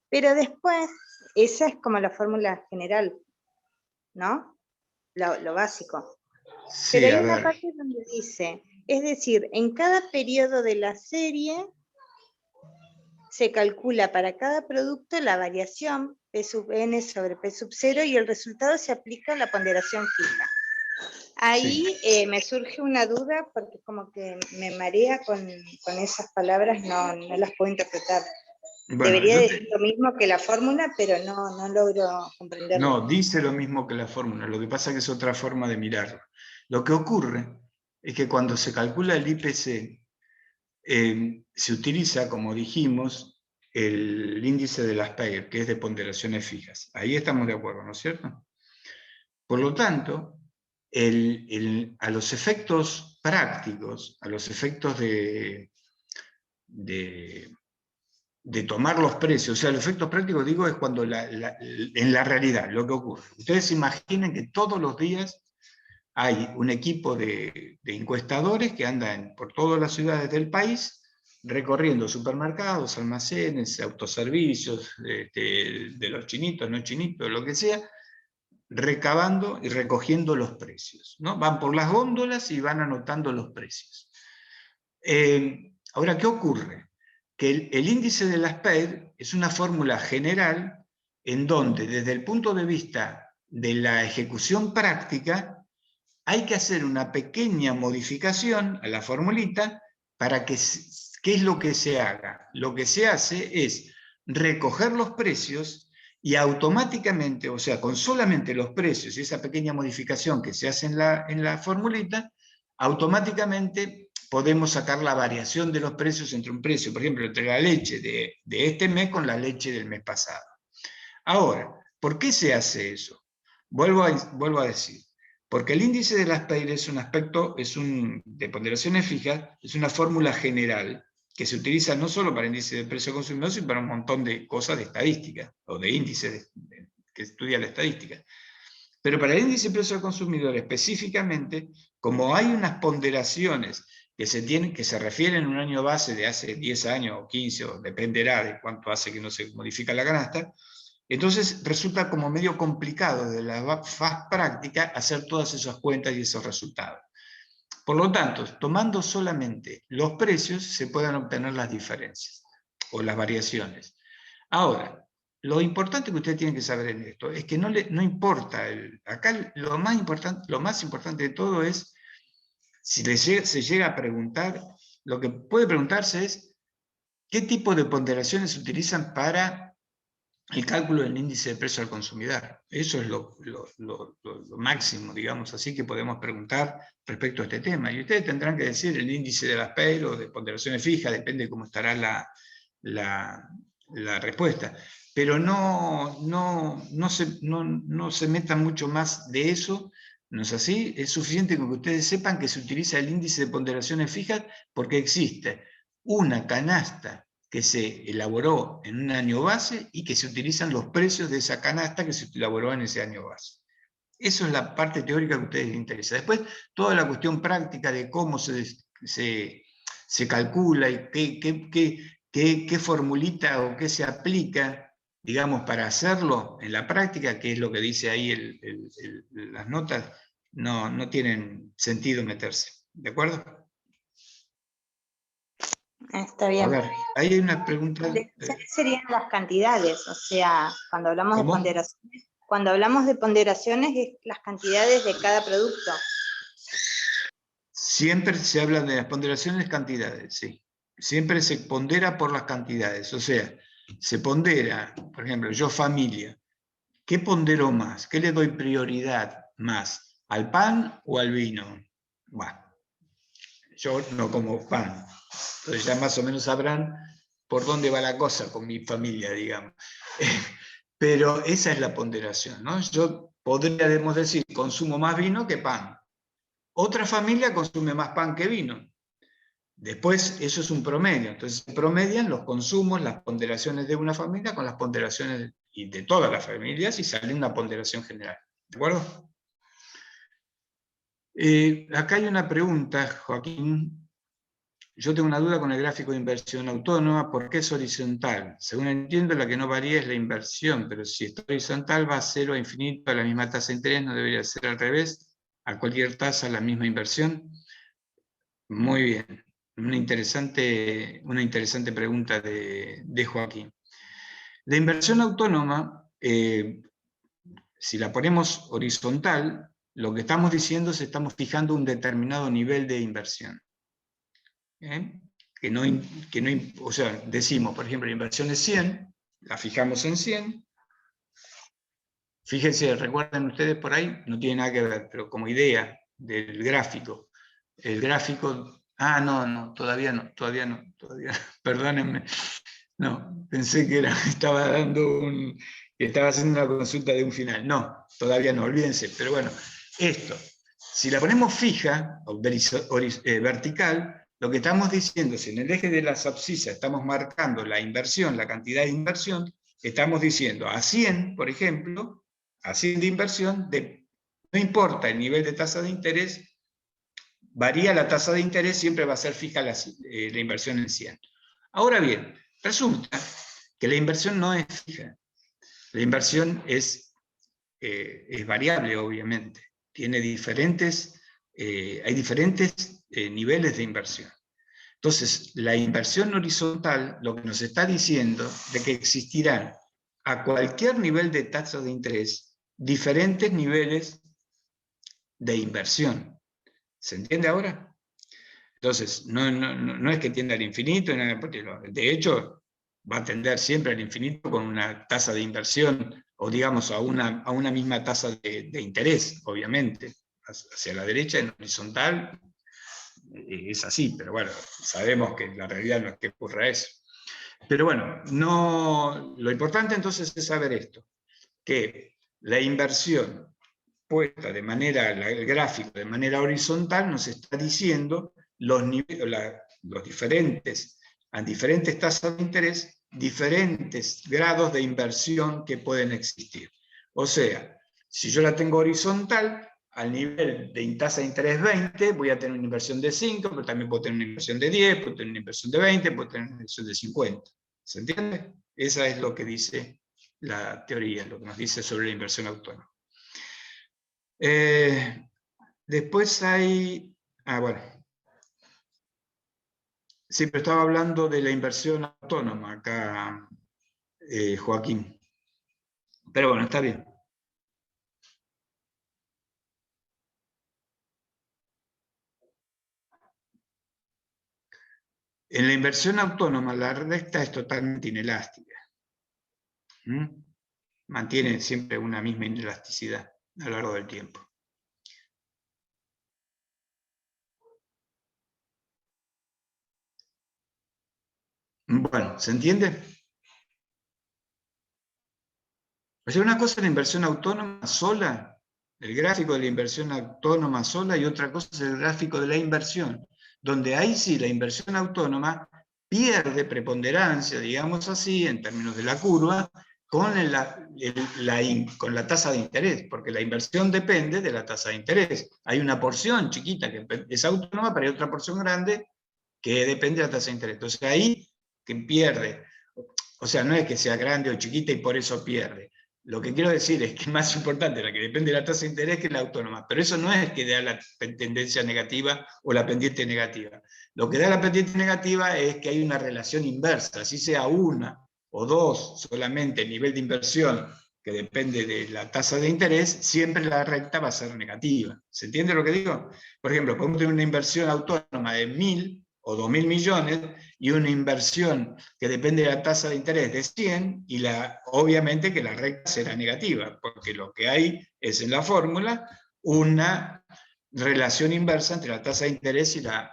S6: Pero después, esa es como la fórmula general, ¿no? Lo básico.
S1: Sí,
S6: Pero hay
S1: a
S6: una
S1: ver.
S6: parte donde dice, es decir, en cada periodo de la serie se calcula para cada producto la variación P sub n sobre P sub 0 y el resultado se aplica a la ponderación fija. Ahí me surge una duda porque como que me marea con esas palabras, no las puedo interpretar.
S1: Bueno,
S6: Debería decir lo mismo que la fórmula, pero no logro comprenderlo.
S1: No, dice lo mismo que la fórmula, lo que pasa es que es otra forma de mirarlo. Lo que ocurre es que cuando se calcula el IPC, se utiliza, como dijimos, el índice de las PEIR, que es de ponderaciones fijas. Ahí estamos de acuerdo, ¿no es cierto? Por lo tanto, a los efectos prácticos, a los efectos de tomar los precios, o sea, los efectos prácticos, digo, es cuando en la realidad, lo que ocurre. Ustedes imaginen que todos los días hay un equipo de encuestadores que andan por todas las ciudades del país, recorriendo supermercados, almacenes, autoservicios, de los chinitos, no chinitos, lo que sea, recabando y recogiendo los precios, ¿no? Van por las góndolas y van anotando los precios. Ahora, ¿qué ocurre? Que el índice de las PEIR es una fórmula general en donde, desde el punto de vista de la ejecución práctica, hay que hacer una pequeña modificación a la formulita para que, ¿qué es lo que se haga? Lo que se hace es recoger los precios y automáticamente, o sea, con solamente los precios y esa pequeña modificación que se hace en la formulita, automáticamente podemos sacar la variación de los precios entre un precio, por ejemplo, entre la leche de este mes con la leche del mes pasado. Ahora, ¿por qué se hace eso? Vuelvo a decir, porque el índice de las PEIR es un aspecto, de ponderaciones fijas, es una fórmula general que se utiliza no solo para índice de precio consumidor, sino para un montón de cosas de estadística, o de índices que estudia la estadística. Pero para el índice de precio al consumidor específicamente, como hay unas ponderaciones que se refieren a un año base de hace 10 años o 15, o dependerá de cuánto hace que no se modifica la canasta, entonces resulta como medio complicado de la faz práctica hacer todas esas cuentas y esos resultados. Por lo tanto, tomando solamente los precios se pueden obtener las diferencias o las variaciones. Ahora, lo importante que ustedes tienen que saber en esto es que no importa, acá lo más importante de todo es, si se llega a preguntar, lo que puede preguntarse es, ¿qué tipo de ponderaciones se utilizan para el cálculo del índice de precio al consumidor? Eso es lo máximo, digamos así, que podemos preguntar respecto a este tema. Y ustedes tendrán que decir el índice de las PEIR o de ponderaciones fijas, depende de cómo estará la respuesta. Pero no se metan mucho más de eso, ¿No es así? Es suficiente con que ustedes sepan que se utiliza el índice de ponderaciones fijas porque existe una canasta que se elaboró en un año base y que se utilizan los precios de esa canasta que se elaboró en ese año base. Eso es la parte teórica que a ustedes les interesa. Después, toda la cuestión práctica de cómo se calcula y qué formulita o qué se aplica, digamos, para hacerlo en la práctica, que es lo que dice ahí las notas, no tienen sentido meterse. ¿De acuerdo?
S6: Está
S1: A
S6: bien.
S1: ver, ahí hay una pregunta.
S6: Ponderaciones serían las cantidades, o sea, cuando hablamos
S1: ¿Cómo?
S6: de ponderaciones, cuando hablamos de ponderaciones es las cantidades de cada producto.
S1: Siempre se habla de las ponderaciones cantidades, sí. Siempre se pondera por las cantidades, o sea, se pondera, por ejemplo, yo familia, ¿qué pondero más? ¿Qué le doy prioridad más? ¿Al pan o al vino? Bueno, yo no como pan, entonces ya más o menos sabrán por dónde va la cosa con mi familia, digamos. Pero esa es la ponderación, ¿no? Yo podríamos decir, consumo más vino que pan. Otra familia consume más pan que vino. Después, eso es un promedio. Entonces, se promedian los consumos, las ponderaciones de una familia con las ponderaciones de todas las familias y sale una ponderación general. ¿De acuerdo? Acá hay una pregunta, Joaquín. Yo tengo una duda con el gráfico de inversión autónoma, ¿por qué es horizontal? Según entiendo, la que no varía es la inversión, pero si está horizontal va a cero a infinito a la misma tasa de interés, ¿no debería ser al revés? A cualquier tasa la misma inversión. Muy bien, una interesante pregunta de Joaquín. La inversión autónoma, si la ponemos horizontal, lo que estamos diciendo es que estamos fijando un determinado nivel de inversión. O sea, decimos, por ejemplo, la inversión es 100, la fijamos en 100. Fíjense, recuerden ustedes por ahí, no tiene nada que ver, pero como idea del gráfico. El gráfico, todavía no, perdónenme. No, pensé que estaba haciendo una consulta de un final. No, todavía no, olvídense. Pero bueno, esto, si la ponemos fija, vertical, lo que estamos diciendo es, en el eje de las abscisas estamos marcando la inversión, la cantidad de inversión, estamos diciendo a 100, por ejemplo, a 100 de inversión, no importa el nivel de tasa de interés, varía la tasa de interés, siempre va a ser fija la inversión en 100. Ahora bien, resulta que la inversión no es fija. La inversión es variable, obviamente. Hay diferentes niveles de inversión. Entonces, la inversión horizontal lo que nos está diciendo de que existirán a cualquier nivel de tasa de interés diferentes niveles de inversión. ¿Se entiende ahora? Entonces, no es que tienda al infinito, de hecho, va a tender siempre al infinito con una tasa de inversión, o digamos a una misma tasa de interés, obviamente. Hacia la derecha, en horizontal, es así, pero bueno, sabemos que la realidad no es que ocurra eso. Pero bueno, lo importante entonces es saber esto, que la inversión puesta de manera, el gráfico de manera horizontal nos está diciendo a diferentes tasas de interés, diferentes grados de inversión que pueden existir. O sea, si yo la tengo horizontal, al nivel de tasa de interés 20, voy a tener una inversión de 5, pero también puedo tener una inversión de 10, puedo tener una inversión de 20, puedo tener una inversión de 50. ¿Se entiende? Esa es lo que dice la teoría, lo que nos dice sobre la inversión autónoma. Después hay... bueno. Siempre estaba hablando de la inversión autónoma acá, Joaquín. Pero bueno, está bien. En la inversión autónoma, la recta es totalmente inelástica. Mantiene siempre una misma inelasticidad a lo largo del tiempo. Bueno, ¿se entiende? O sea, una cosa es la inversión autónoma sola, el gráfico de la inversión autónoma sola y otra cosa es el gráfico de la inversión, donde ahí sí la inversión autónoma pierde preponderancia, digamos así, en términos de la curva, con con la tasa de interés, porque la inversión depende de la tasa de interés. Hay una porción chiquita que es autónoma, pero hay otra porción grande que depende de la tasa de interés. Entonces ahí que pierde, o sea, no es que sea grande o chiquita y por eso pierde. Lo que quiero decir es que es más importante la que depende de la tasa de interés que la autónoma, pero eso no es que da la tendencia negativa o la pendiente negativa. Lo que da la pendiente negativa es que hay una relación inversa, así sea una o dos solamente el nivel de inversión que depende de la tasa de interés, siempre la recta va a ser negativa. ¿Se entiende lo que digo? Por ejemplo, podemos tener una inversión autónoma de 1.000 o 2.000 millones y una inversión que depende de la tasa de interés de 100 y obviamente que la recta será negativa, porque lo que hay es en la fórmula una relación inversa entre la tasa de interés y la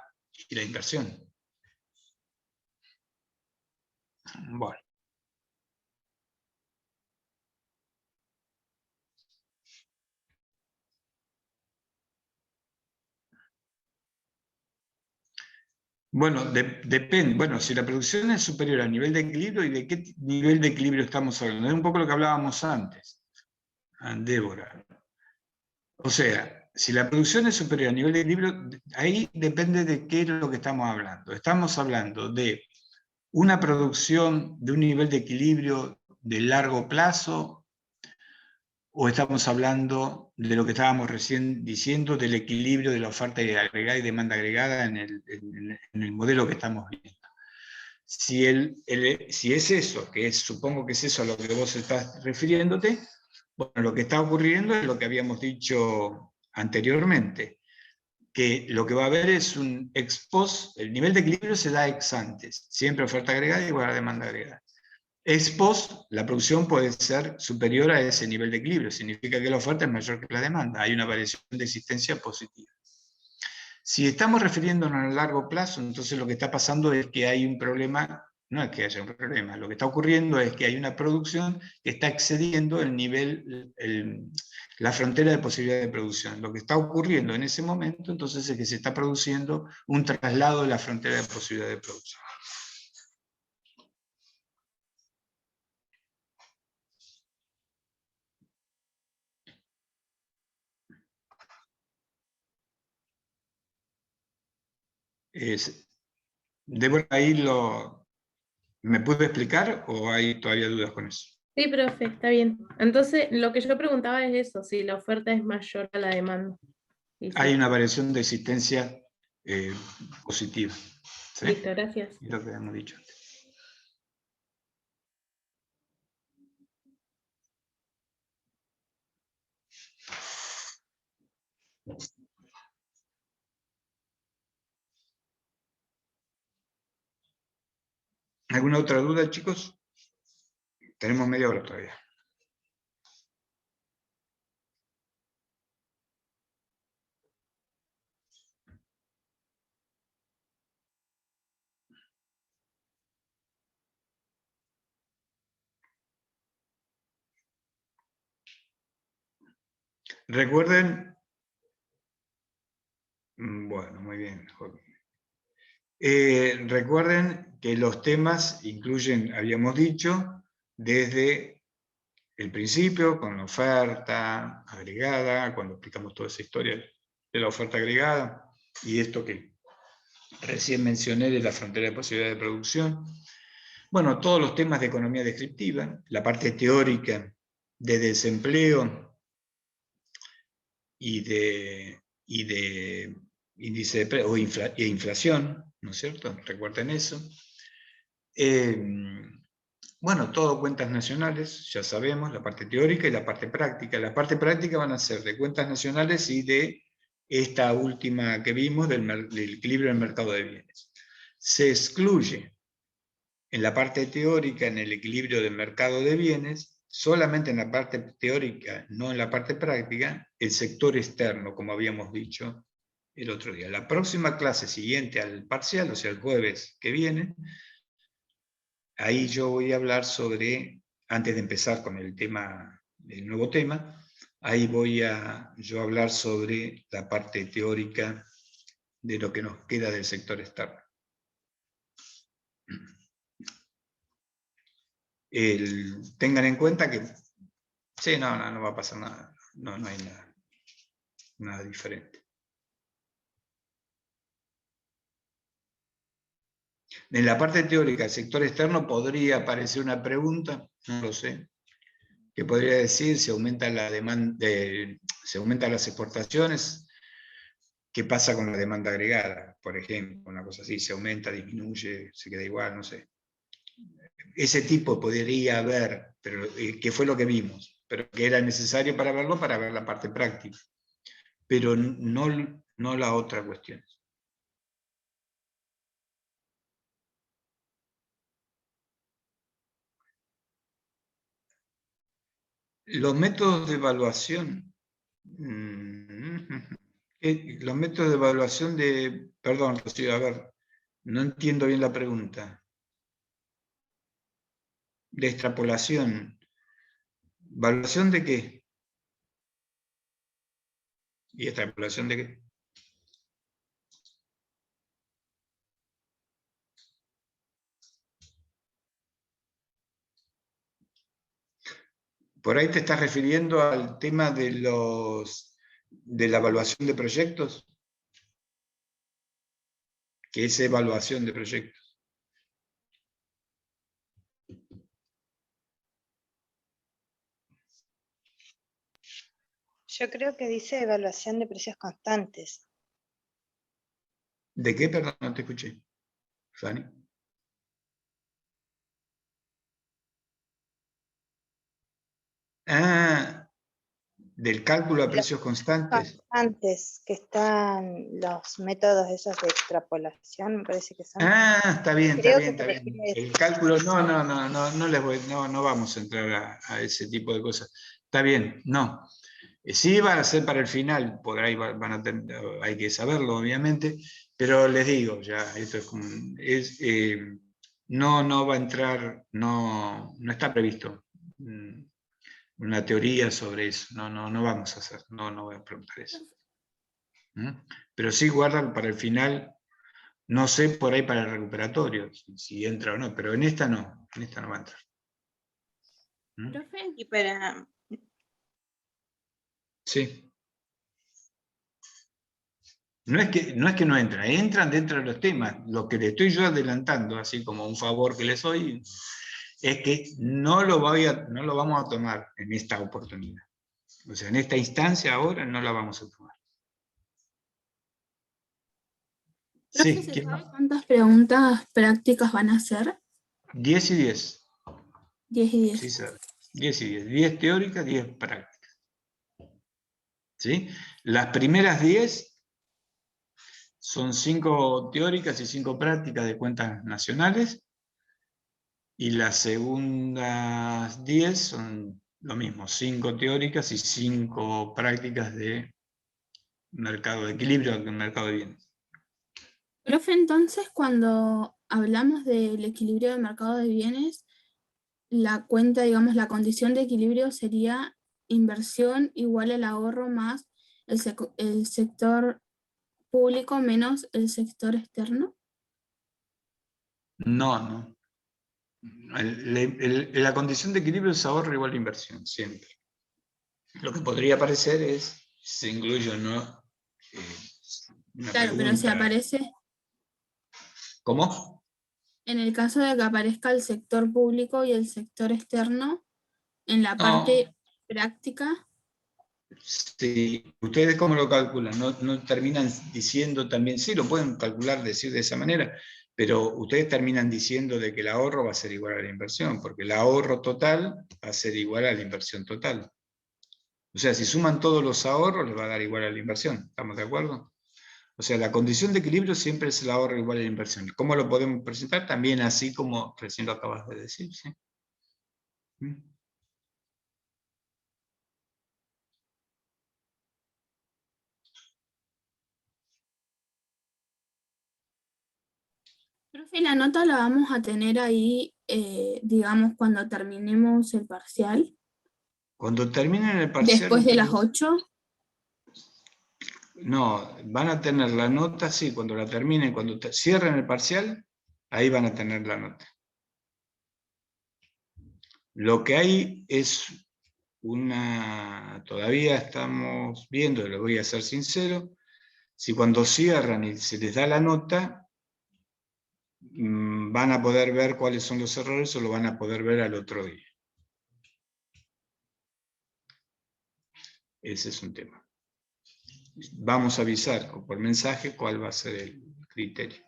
S1: inversión. Bueno. Bueno, depende. Bueno, si la producción es superior al nivel de equilibrio, ¿y de qué nivel de equilibrio estamos hablando? Es un poco lo que hablábamos antes, Débora. O sea, si la producción es superior al nivel de equilibrio, ahí depende de qué es lo que estamos hablando. Estamos hablando de una producción de un nivel de equilibrio de largo plazo, o estamos hablando de lo que estábamos recién diciendo, del equilibrio de la oferta agregada y demanda agregada en el modelo que estamos viendo. Si es eso, supongo que es eso a lo que vos estás refiriéndote, bueno, lo que está ocurriendo es lo que habíamos dicho anteriormente, que lo que va a haber es un ex post, el nivel de equilibrio se da ex antes, siempre oferta agregada igual a demanda agregada. Ex post, la producción puede ser superior a ese nivel de equilibrio, significa que la oferta es mayor que la demanda, hay una variación de existencia positiva. Si estamos refiriéndonos a largo plazo, entonces lo que está pasando es que hay un problema, no es que haya un problema, lo que está ocurriendo es que hay una producción que está excediendo el nivel, la frontera de posibilidad de producción. Lo que está ocurriendo en ese momento, entonces, es que se está produciendo un traslado de la frontera de posibilidad de producción. Débora, ¿me puede explicar o hay todavía dudas con eso?
S8: Sí, profe, está bien. Entonces, lo que yo preguntaba es eso, si la oferta es mayor a la demanda.
S1: Hay una variación de existencia positiva. ¿Sí?
S8: Listo, gracias.
S1: Es lo que hemos dicho antes. ¿Alguna otra duda, chicos? Tenemos media hora todavía. Recuerden, bueno, muy bien. Recuerden que los temas incluyen, habíamos dicho, desde el principio, con la oferta agregada, cuando explicamos toda esa historia de la oferta agregada, y esto que recién mencioné de la frontera de posibilidad de producción. Bueno, todos los temas de economía descriptiva, la parte teórica de desempleo y de índice de precios e inflación, ¿no es cierto? Recuerden eso. Bueno, todo cuentas nacionales, ya sabemos, la parte teórica y la parte práctica. La parte práctica van a ser de cuentas nacionales y de esta última que vimos del equilibrio del mercado de bienes. Se excluye en la parte teórica, en el equilibrio del mercado de bienes, solamente en la parte teórica, no en la parte práctica, el sector externo, como habíamos dicho el otro día. La próxima clase siguiente al parcial, o sea, el jueves que viene, ahí yo voy a hablar sobre, antes de empezar con el nuevo tema, ahí voy a yo hablar sobre la parte teórica de lo que nos queda del sector externo. Tengan en cuenta que sí, no va a pasar nada, no hay nada diferente. En la parte teórica del sector externo podría aparecer una pregunta, no lo sé, que podría decir si aumenta la demanda, si aumentan las exportaciones, ¿qué pasa con la demanda agregada? Por ejemplo, una cosa así, se aumenta, disminuye, se queda igual, no sé. Ese tipo podría haber, pero que fue lo que vimos, pero que era necesario para verlo, para ver la parte práctica, pero no la otra cuestión. Los métodos de evaluación, los métodos de evaluación perdón, Rocío, a ver, no entiendo bien la pregunta. De extrapolación. ¿Evaluación de qué? ¿Y extrapolación de qué? Por ahí te estás refiriendo al tema de la evaluación de proyectos. ¿Qué es evaluación de proyectos?
S6: Yo creo que dice evaluación de precios constantes.
S1: ¿De qué? Perdón, no te escuché. Fanny. Ah, del cálculo a precios constantes.
S6: Constantes, que están los métodos esos de extrapolación, me parece que son.
S1: Ah, está bien,
S6: Creo
S1: está
S6: que
S1: bien.
S6: se
S1: El cálculo, no vamos a entrar a ese tipo de cosas. Está bien, no. Sí va a ser para el final, por ahí hay que saberlo, obviamente, pero les digo, ya, esto es como, no va a entrar, no está previsto una teoría sobre eso, no vamos a hacer, no voy a preguntar eso. Pero sí guardan para el final. No sé por ahí para el recuperatorio, si entra o no, pero en esta no va a entrar.
S10: Profe,
S6: Y para.
S1: Sí. No es que no entran, entran dentro de los temas. Lo que le estoy yo adelantando, así como un favor que les doy, es que no lo vamos a tomar en esta oportunidad. O sea, en esta instancia ahora no la vamos a tomar.
S10: profe,
S1: Sí,
S10: ¿se
S1: ¿quién
S10: sabe
S1: más?
S10: cuántas preguntas prácticas van a hacer?
S1: 10 y 10.
S10: 10 y 10.
S1: Sí, sabe. 10 y 10. 10 teóricas, 10 prácticas. ¿Sí? Las primeras 10 son 5 teóricas y 5 prácticas de cuentas nacionales. Y las segundas 10 son lo mismo, 5 teóricas y 5 prácticas de mercado de equilibrio, de mercado de bienes.
S10: Profe, entonces cuando hablamos del equilibrio del mercado de bienes, la cuenta, digamos, la condición de equilibrio sería inversión igual al ahorro más el sector público menos el sector externo.
S1: No. La condición de equilibrio es ahorro igual a inversión, siempre. Lo que podría parecer es, se incluye o no una
S10: Claro, pero si
S1: pregunta.
S10: aparece,
S1: ¿Cómo?
S10: en el caso de que aparezca el sector público y el sector externo, en la
S1: No.
S10: parte práctica.
S1: Sí, ¿ustedes cómo lo calculan? ¿No terminan diciendo también, sí, lo pueden calcular, decir de esa manera, pero ustedes terminan diciendo de que el ahorro va a ser igual a la inversión, porque el ahorro total va a ser igual a la inversión total. O sea, si suman todos los ahorros, les va a dar igual a la inversión, ¿estamos de acuerdo? O sea, la condición de equilibrio siempre es el ahorro igual a la inversión. ¿Cómo lo podemos presentar? También así como recién lo acabas de decir, ¿sí?
S10: Profe, la nota la vamos a tener ahí, digamos, cuando terminemos el parcial.
S1: Cuando terminen el parcial...
S10: Después de las 8.
S1: No, van a tener la nota, sí, cuando la terminen, cuando cierren el parcial, ahí van a tener la nota. Lo que hay es todavía estamos viendo, lo voy a ser sincero, si cuando cierran y se les da la nota, van a poder ver cuáles son los errores o lo van a poder ver al otro día. Ese es un tema. Vamos a avisar por mensaje cuál va a ser el criterio.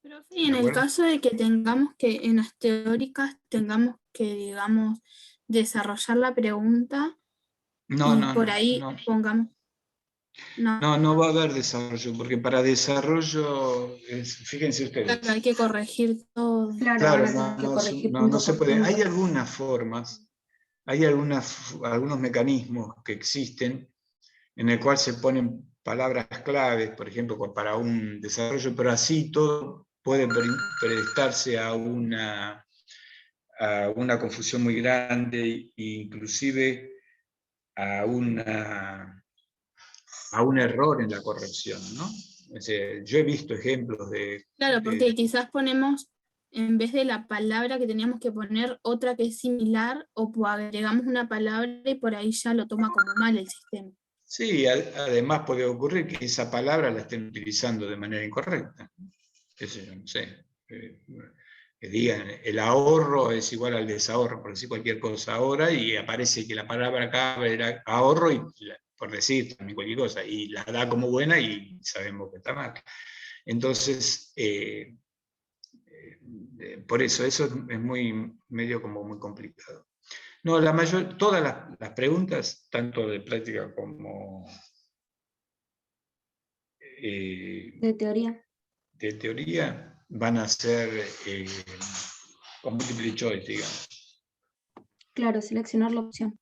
S10: Profe, y en el caso de que tengamos que, en las teóricas, tengamos que, digamos, desarrollar la pregunta, por ahí pongamos...
S1: No va a haber desarrollo, porque para desarrollo, fíjense ustedes.
S10: Claro, hay que corregir todo.
S1: Claro, no se puede. Hay algunas formas, hay algunos mecanismos que existen en el cual se ponen palabras claves, por ejemplo, para un desarrollo, pero así todo puede prestarse a una confusión muy grande, inclusive a un error en la corrección, ¿no? Yo he visto ejemplos de...
S10: Claro, porque quizás ponemos, en vez de la palabra que teníamos que poner, otra que es similar, o agregamos una palabra y por ahí ya lo toma como mal el sistema.
S1: Sí, además puede ocurrir que esa palabra la estén utilizando de manera incorrecta. Eso yo no sé. Que digan, el ahorro es igual al desahorro, por decir cualquier cosa ahora, y aparece que la palabra acá era ahorro, y por decir también cualquier cosa, y la da como buena y sabemos que está mal. Entonces, por eso es medio como muy complicado. No, todas las preguntas, tanto de práctica como
S5: de teoría,
S1: van a ser con multiple choice, digamos.
S5: Claro, seleccionar la opción.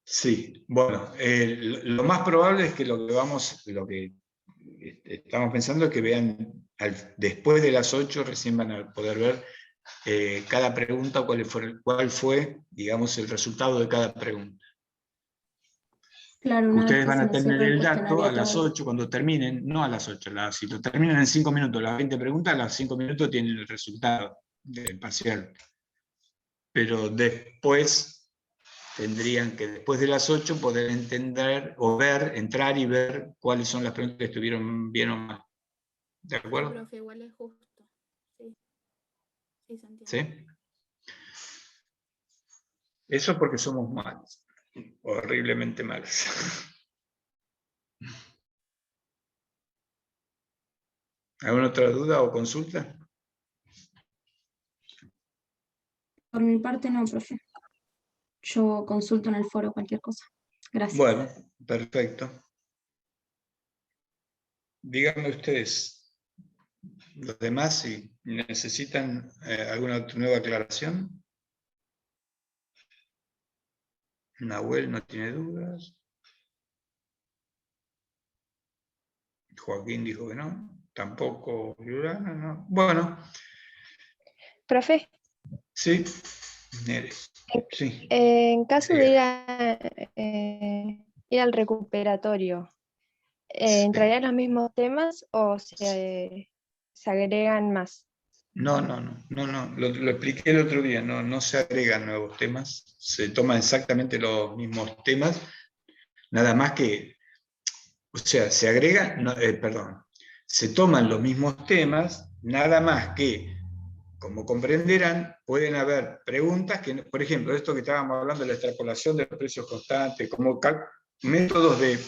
S1: Sí, bueno, lo más probable es que lo que estamos pensando es que vean después de las 8 recién van a poder ver cada pregunta, cuál fue, digamos, el resultado de cada pregunta.
S5: Claro,
S1: ustedes van a tener el dato a las 8 cuando terminen, no a las 8, si lo terminan en 5 minutos, las 20 preguntas, a las 5 minutos tienen el resultado del parcial. Pero después tendrían que, después de las 8, poder entender o entrar y ver cuáles son las preguntas que estuvieron bien o mal. ¿De acuerdo?
S10: Sí, profe, igual es justo. Sí, sí se entiende.
S1: ¿Sí? Eso es porque somos malos. Horriblemente malos. ¿Alguna otra duda o consulta?
S5: Por mi parte no, profe. Yo consulto en el foro cualquier cosa. Gracias.
S1: Bueno, perfecto. Díganme ustedes, los demás, si necesitan alguna nueva aclaración. Nahuel no tiene dudas. Joaquín dijo que no. Tampoco Yurana, no. Bueno.
S11: Profe.
S1: Sí, Neres. Sí.
S11: En caso de ir al recuperatorio, ¿entrarían los mismos temas o se agregan más?
S1: No. Lo expliqué el otro día. No se agregan nuevos temas. Se toman exactamente los mismos temas. Nada más que, o sea, se agregan, se toman los mismos temas, nada más que, como comprenderán, pueden haber preguntas que, por ejemplo, esto que estábamos hablando de la extrapolación de los precios constantes, como métodos de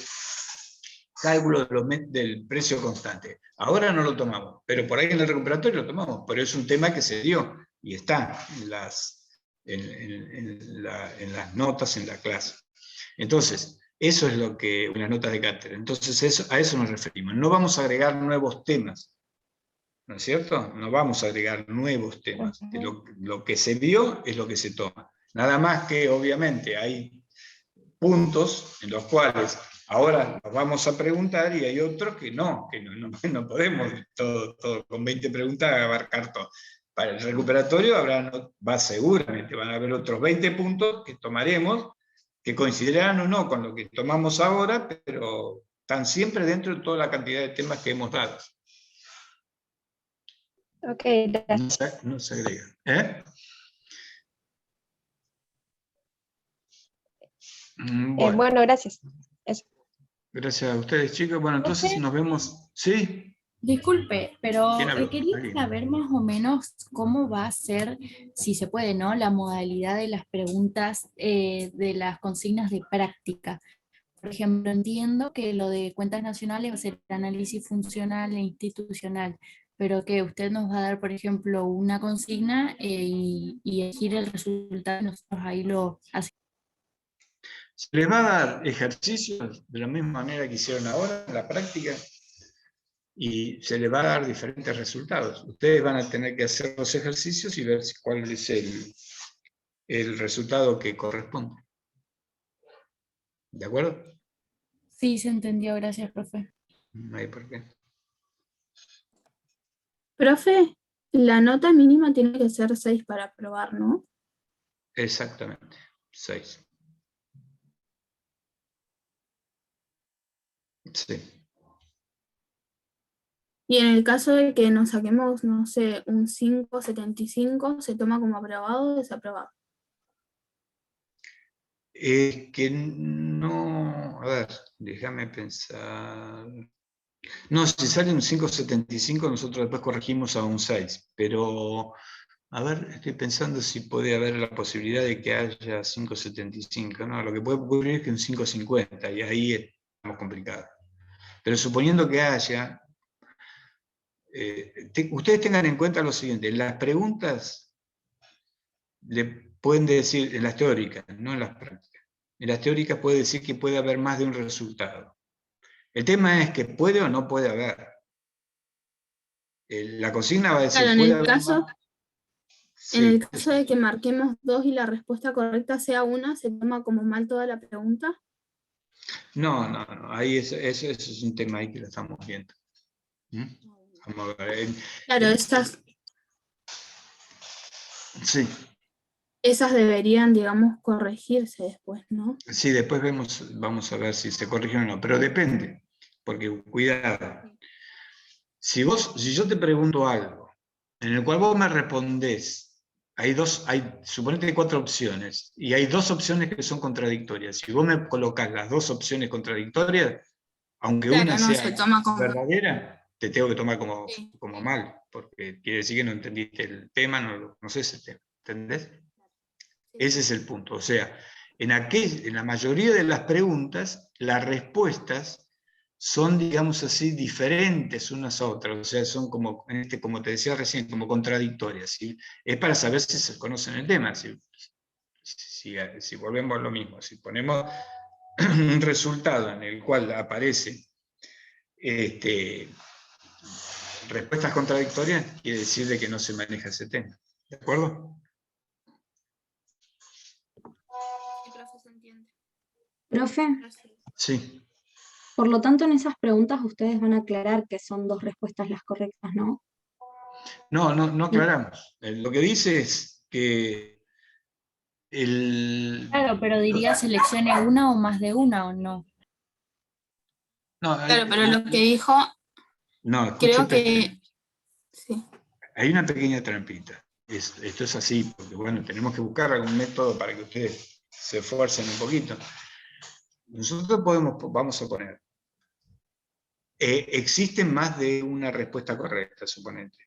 S1: cálculo del precio constante. Ahora no lo tomamos, pero por ahí en el recuperatorio lo tomamos, pero es un tema que se dio y está en las notas en la clase. Entonces, eso es lo que, en las notas de cátedra. Entonces, a eso nos referimos. No vamos a agregar nuevos temas, ¿no es cierto? No vamos a agregar nuevos temas. Lo que se vio es lo que se toma. Nada más que, obviamente, hay puntos en los cuales Ahora nos vamos a preguntar y hay otros que no podemos todo, con 20 preguntas abarcar todo. Para el recuperatorio seguramente van a haber otros 20 puntos que tomaremos, que coincidirán o no con lo que tomamos ahora, pero están siempre dentro de toda la cantidad de temas que hemos dado.
S11: Ok, gracias.
S1: No se agrega.
S11: Bueno, gracias. Eso.
S1: Gracias a ustedes, chicos. Bueno, entonces nos vemos. ¿Sí?
S7: Disculpe, pero
S1: ¿Quién habló?
S7: quería
S1: ¿Alguien?
S7: saber más o menos cómo va a ser, si se puede, ¿no? La modalidad de las preguntas de las consignas de práctica. Por ejemplo, entiendo que lo de cuentas nacionales va a ser análisis funcional e institucional, pero que usted nos va a dar, por ejemplo, una consigna y elegir el resultado, y nosotros ahí lo hacemos.
S1: Se les va a dar ejercicios de la misma manera que hicieron ahora en la práctica y se les va a dar diferentes resultados. Ustedes van a tener que hacer los ejercicios y ver cuál es el resultado que corresponde. ¿De acuerdo?
S7: Sí, se entendió, gracias, profe.
S1: No hay por qué.
S10: Profe, la nota mínima tiene que ser 6 para aprobar, ¿no?
S1: Exactamente, 6. Sí.
S10: Y en el caso de que nos saquemos, no sé, un 5,75, ¿se toma como aprobado o desaprobado?
S1: Que no, a ver, déjame pensar. No, si sale un 5,75 nosotros después corregimos a un 6, pero a ver, estoy pensando si puede haber la posibilidad de que haya 5,75, ¿no? Lo que puede ocurrir es que un 5,50 y ahí estamos complicados. Pero suponiendo que haya, ustedes tengan en cuenta lo siguiente, las preguntas le pueden decir, en las teóricas, no en las prácticas, en las teóricas puede decir que puede haber más de un resultado. El tema es que puede o no puede haber. La consigna va a decir,
S10: Claro, en
S1: puede
S10: el
S1: haber
S10: caso,
S1: más.
S10: en el
S1: Sí.
S10: caso de que marquemos 2 y la respuesta correcta sea 1, ¿se toma como mal toda la pregunta?
S1: No, ahí eso es un tema ahí que lo estamos viendo. Vamos a ver.
S10: Claro,
S1: Sí.
S10: esas deberían, digamos, corregirse después, ¿no?
S1: Sí, después vamos a ver si se corrigen o no, pero depende, porque cuidado. Si yo te pregunto algo, en el cual vos me respondés, suponete que hay 4 opciones, y hay 2 opciones que son contradictorias. Si vos me colocás las 2 opciones contradictorias, aunque
S10: Claro,
S1: una
S10: no,
S1: sea
S10: se toma como...
S1: verdadera, te tengo que tomar como
S10: Sí.
S1: mal, porque quiere decir que no entendiste el tema, no lo conoces el tema, ¿entendés? Ese es el punto. O sea, en la mayoría de las preguntas, las respuestas son, digamos así, diferentes unas a otras. O sea, son como te decía recién, como contradictorias. ¿Sí? Es para saber si se conocen el tema. Si volvemos a lo mismo, si ponemos un resultado en el cual aparece respuestas contradictorias, quiere decir de que no se maneja ese tema. ¿De acuerdo?
S10: Sí, profe, se entiende.
S5: Profe,
S1: Sí.
S5: por lo tanto en esas preguntas ustedes van a aclarar que son 2 respuestas las correctas, ¿no?
S1: No aclaramos. Lo que dice es que
S7: Claro, pero diría seleccione una o más de una, ¿o no?
S1: No,
S10: Claro, pero lo que dijo,
S1: no,
S10: creo
S1: escuche,
S10: que... Sí.
S1: hay una pequeña trampita. Esto es así, porque bueno, tenemos que buscar algún método para que ustedes se esfuercen un poquito. Nosotros vamos a poner, existen más de una respuesta correcta, suponete.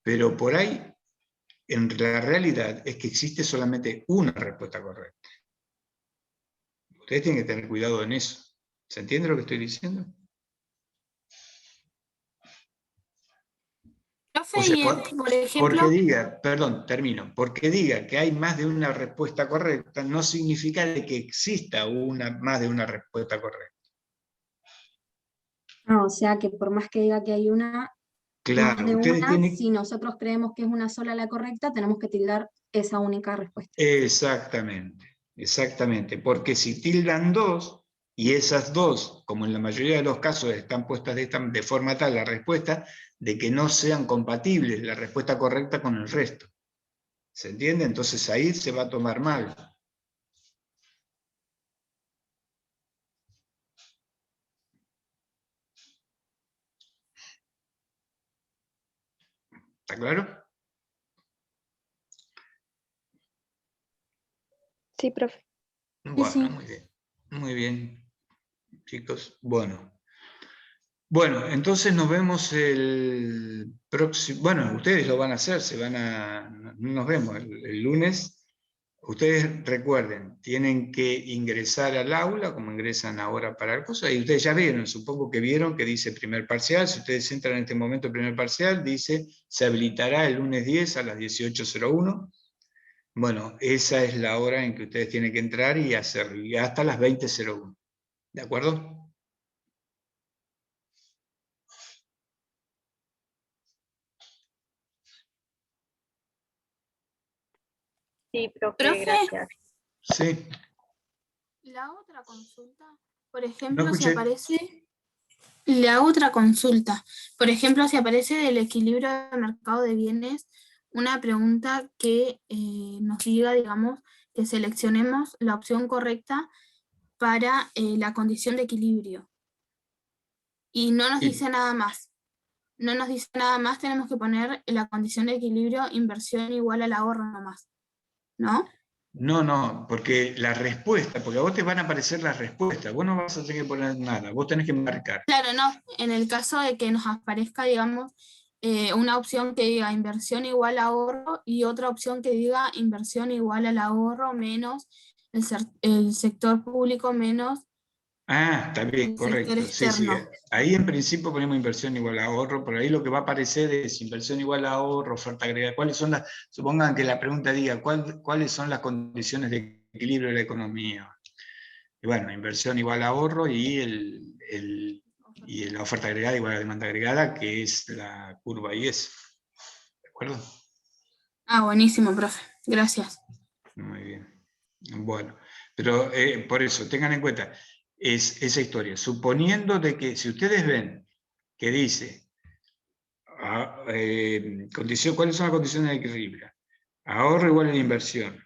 S1: Pero por ahí, en la realidad, es que existe solamente una respuesta correcta. Ustedes tienen que tener cuidado en eso. ¿Se entiende lo que estoy diciendo?
S10: Profe,
S1: O sea,
S10: por ejemplo...
S1: porque diga que hay más de una respuesta correcta, no significa de que exista más de una respuesta correcta.
S5: Ah, o sea que por más que diga que hay más
S1: Claro,
S5: de
S1: ustedes
S5: una,
S1: tienen...
S5: si nosotros creemos que es una sola la correcta, tenemos que tildar esa única respuesta.
S1: Exactamente, porque si tildan 2, Y esas dos, como en la mayoría de los casos están puestas de forma tal la respuesta, de que no sean compatibles la respuesta correcta con el resto. ¿Se entiende? Entonces ahí se va a tomar mal. ¿Está claro?
S11: Sí, profe.
S1: Bueno,
S5: sí.
S1: muy bien. Muy bien, chicos. Bueno, entonces nos vemos el próximo. Bueno, ustedes lo van a hacer, nos vemos el lunes. Ustedes recuerden, tienen que ingresar al aula, como ingresan ahora para el curso, y ustedes ya vieron, supongo que vieron que dice primer parcial. Si ustedes entran en este momento primer parcial, dice se habilitará el lunes 10 a las 18:01. Bueno, esa es la hora en que ustedes tienen que entrar y hacerlo, y hasta las 20:01. ¿De acuerdo?
S11: Sí, profe,
S10: Profe,
S11: gracias.
S1: Sí.
S10: la otra consulta, por
S1: No
S10: ejemplo, si
S1: escuché.
S10: aparece, le hago otra consulta. Por ejemplo, si aparece del equilibrio del mercado de bienes, una pregunta que nos diga, digamos, que seleccionemos la opción correcta para la condición de equilibrio. Y no nos dice nada más. No nos dice nada más, tenemos que poner la condición de equilibrio inversión igual al ahorro nomás, ¿no?
S1: No, porque la respuesta, porque a vos te van a aparecer las respuestas, vos no vas a tener que poner nada, vos tenés que marcar.
S10: Claro, no. En el caso de que nos aparezca, digamos, una opción que diga inversión igual a ahorro y otra opción que diga inversión igual al ahorro menos el sector público menos
S1: Ah, está bien,
S10: el sector
S1: correcto. Sí.
S10: externo.
S1: Ahí en principio ponemos inversión igual a ahorro, por ahí lo que va a aparecer es inversión igual a ahorro, oferta agregada. ¿Cuáles son supongan que la pregunta diga, ¿cuáles son las condiciones de equilibrio de la economía? Y bueno, inversión igual a ahorro y la oferta agregada igual a la demanda agregada, que es la curva IS. ¿De acuerdo?
S10: Ah, buenísimo, profe. Gracias.
S1: Muy bien. Bueno, pero por eso, tengan en cuenta, es esa historia. Suponiendo de que, si ustedes ven que dice, ¿cuáles son las condiciones de equilibrio? Ahorro igual a la inversión.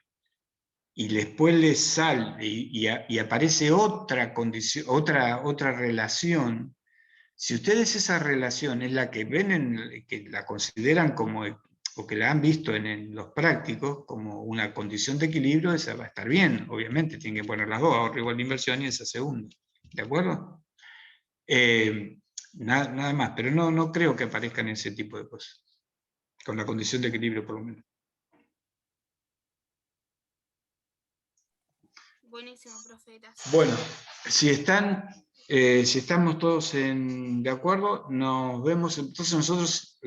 S1: Y después les sale y aparece otra condición, otra relación. Si ustedes esa relación es la que ven, que la consideran como, o que la han visto en los prácticos como una condición de equilibrio, esa va a estar bien. Obviamente tienen que poner las dos, ahorro igual de inversión y esa segunda. ¿De acuerdo? Nada más, pero no creo que aparezcan ese tipo de cosas. Con la condición de equilibrio, por lo menos.
S10: Buenísimo, profe. Gracias.
S1: Bueno, si estamos todos de acuerdo, nos vemos entonces nosotros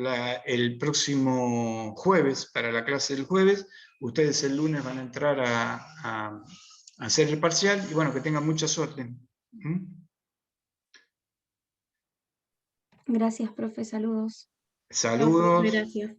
S1: el próximo jueves, para la clase del jueves. Ustedes el lunes van a entrar a hacer el parcial y bueno, que tengan mucha suerte.
S5: Gracias, profe. Saludos.
S1: Saludos.
S8: Gracias.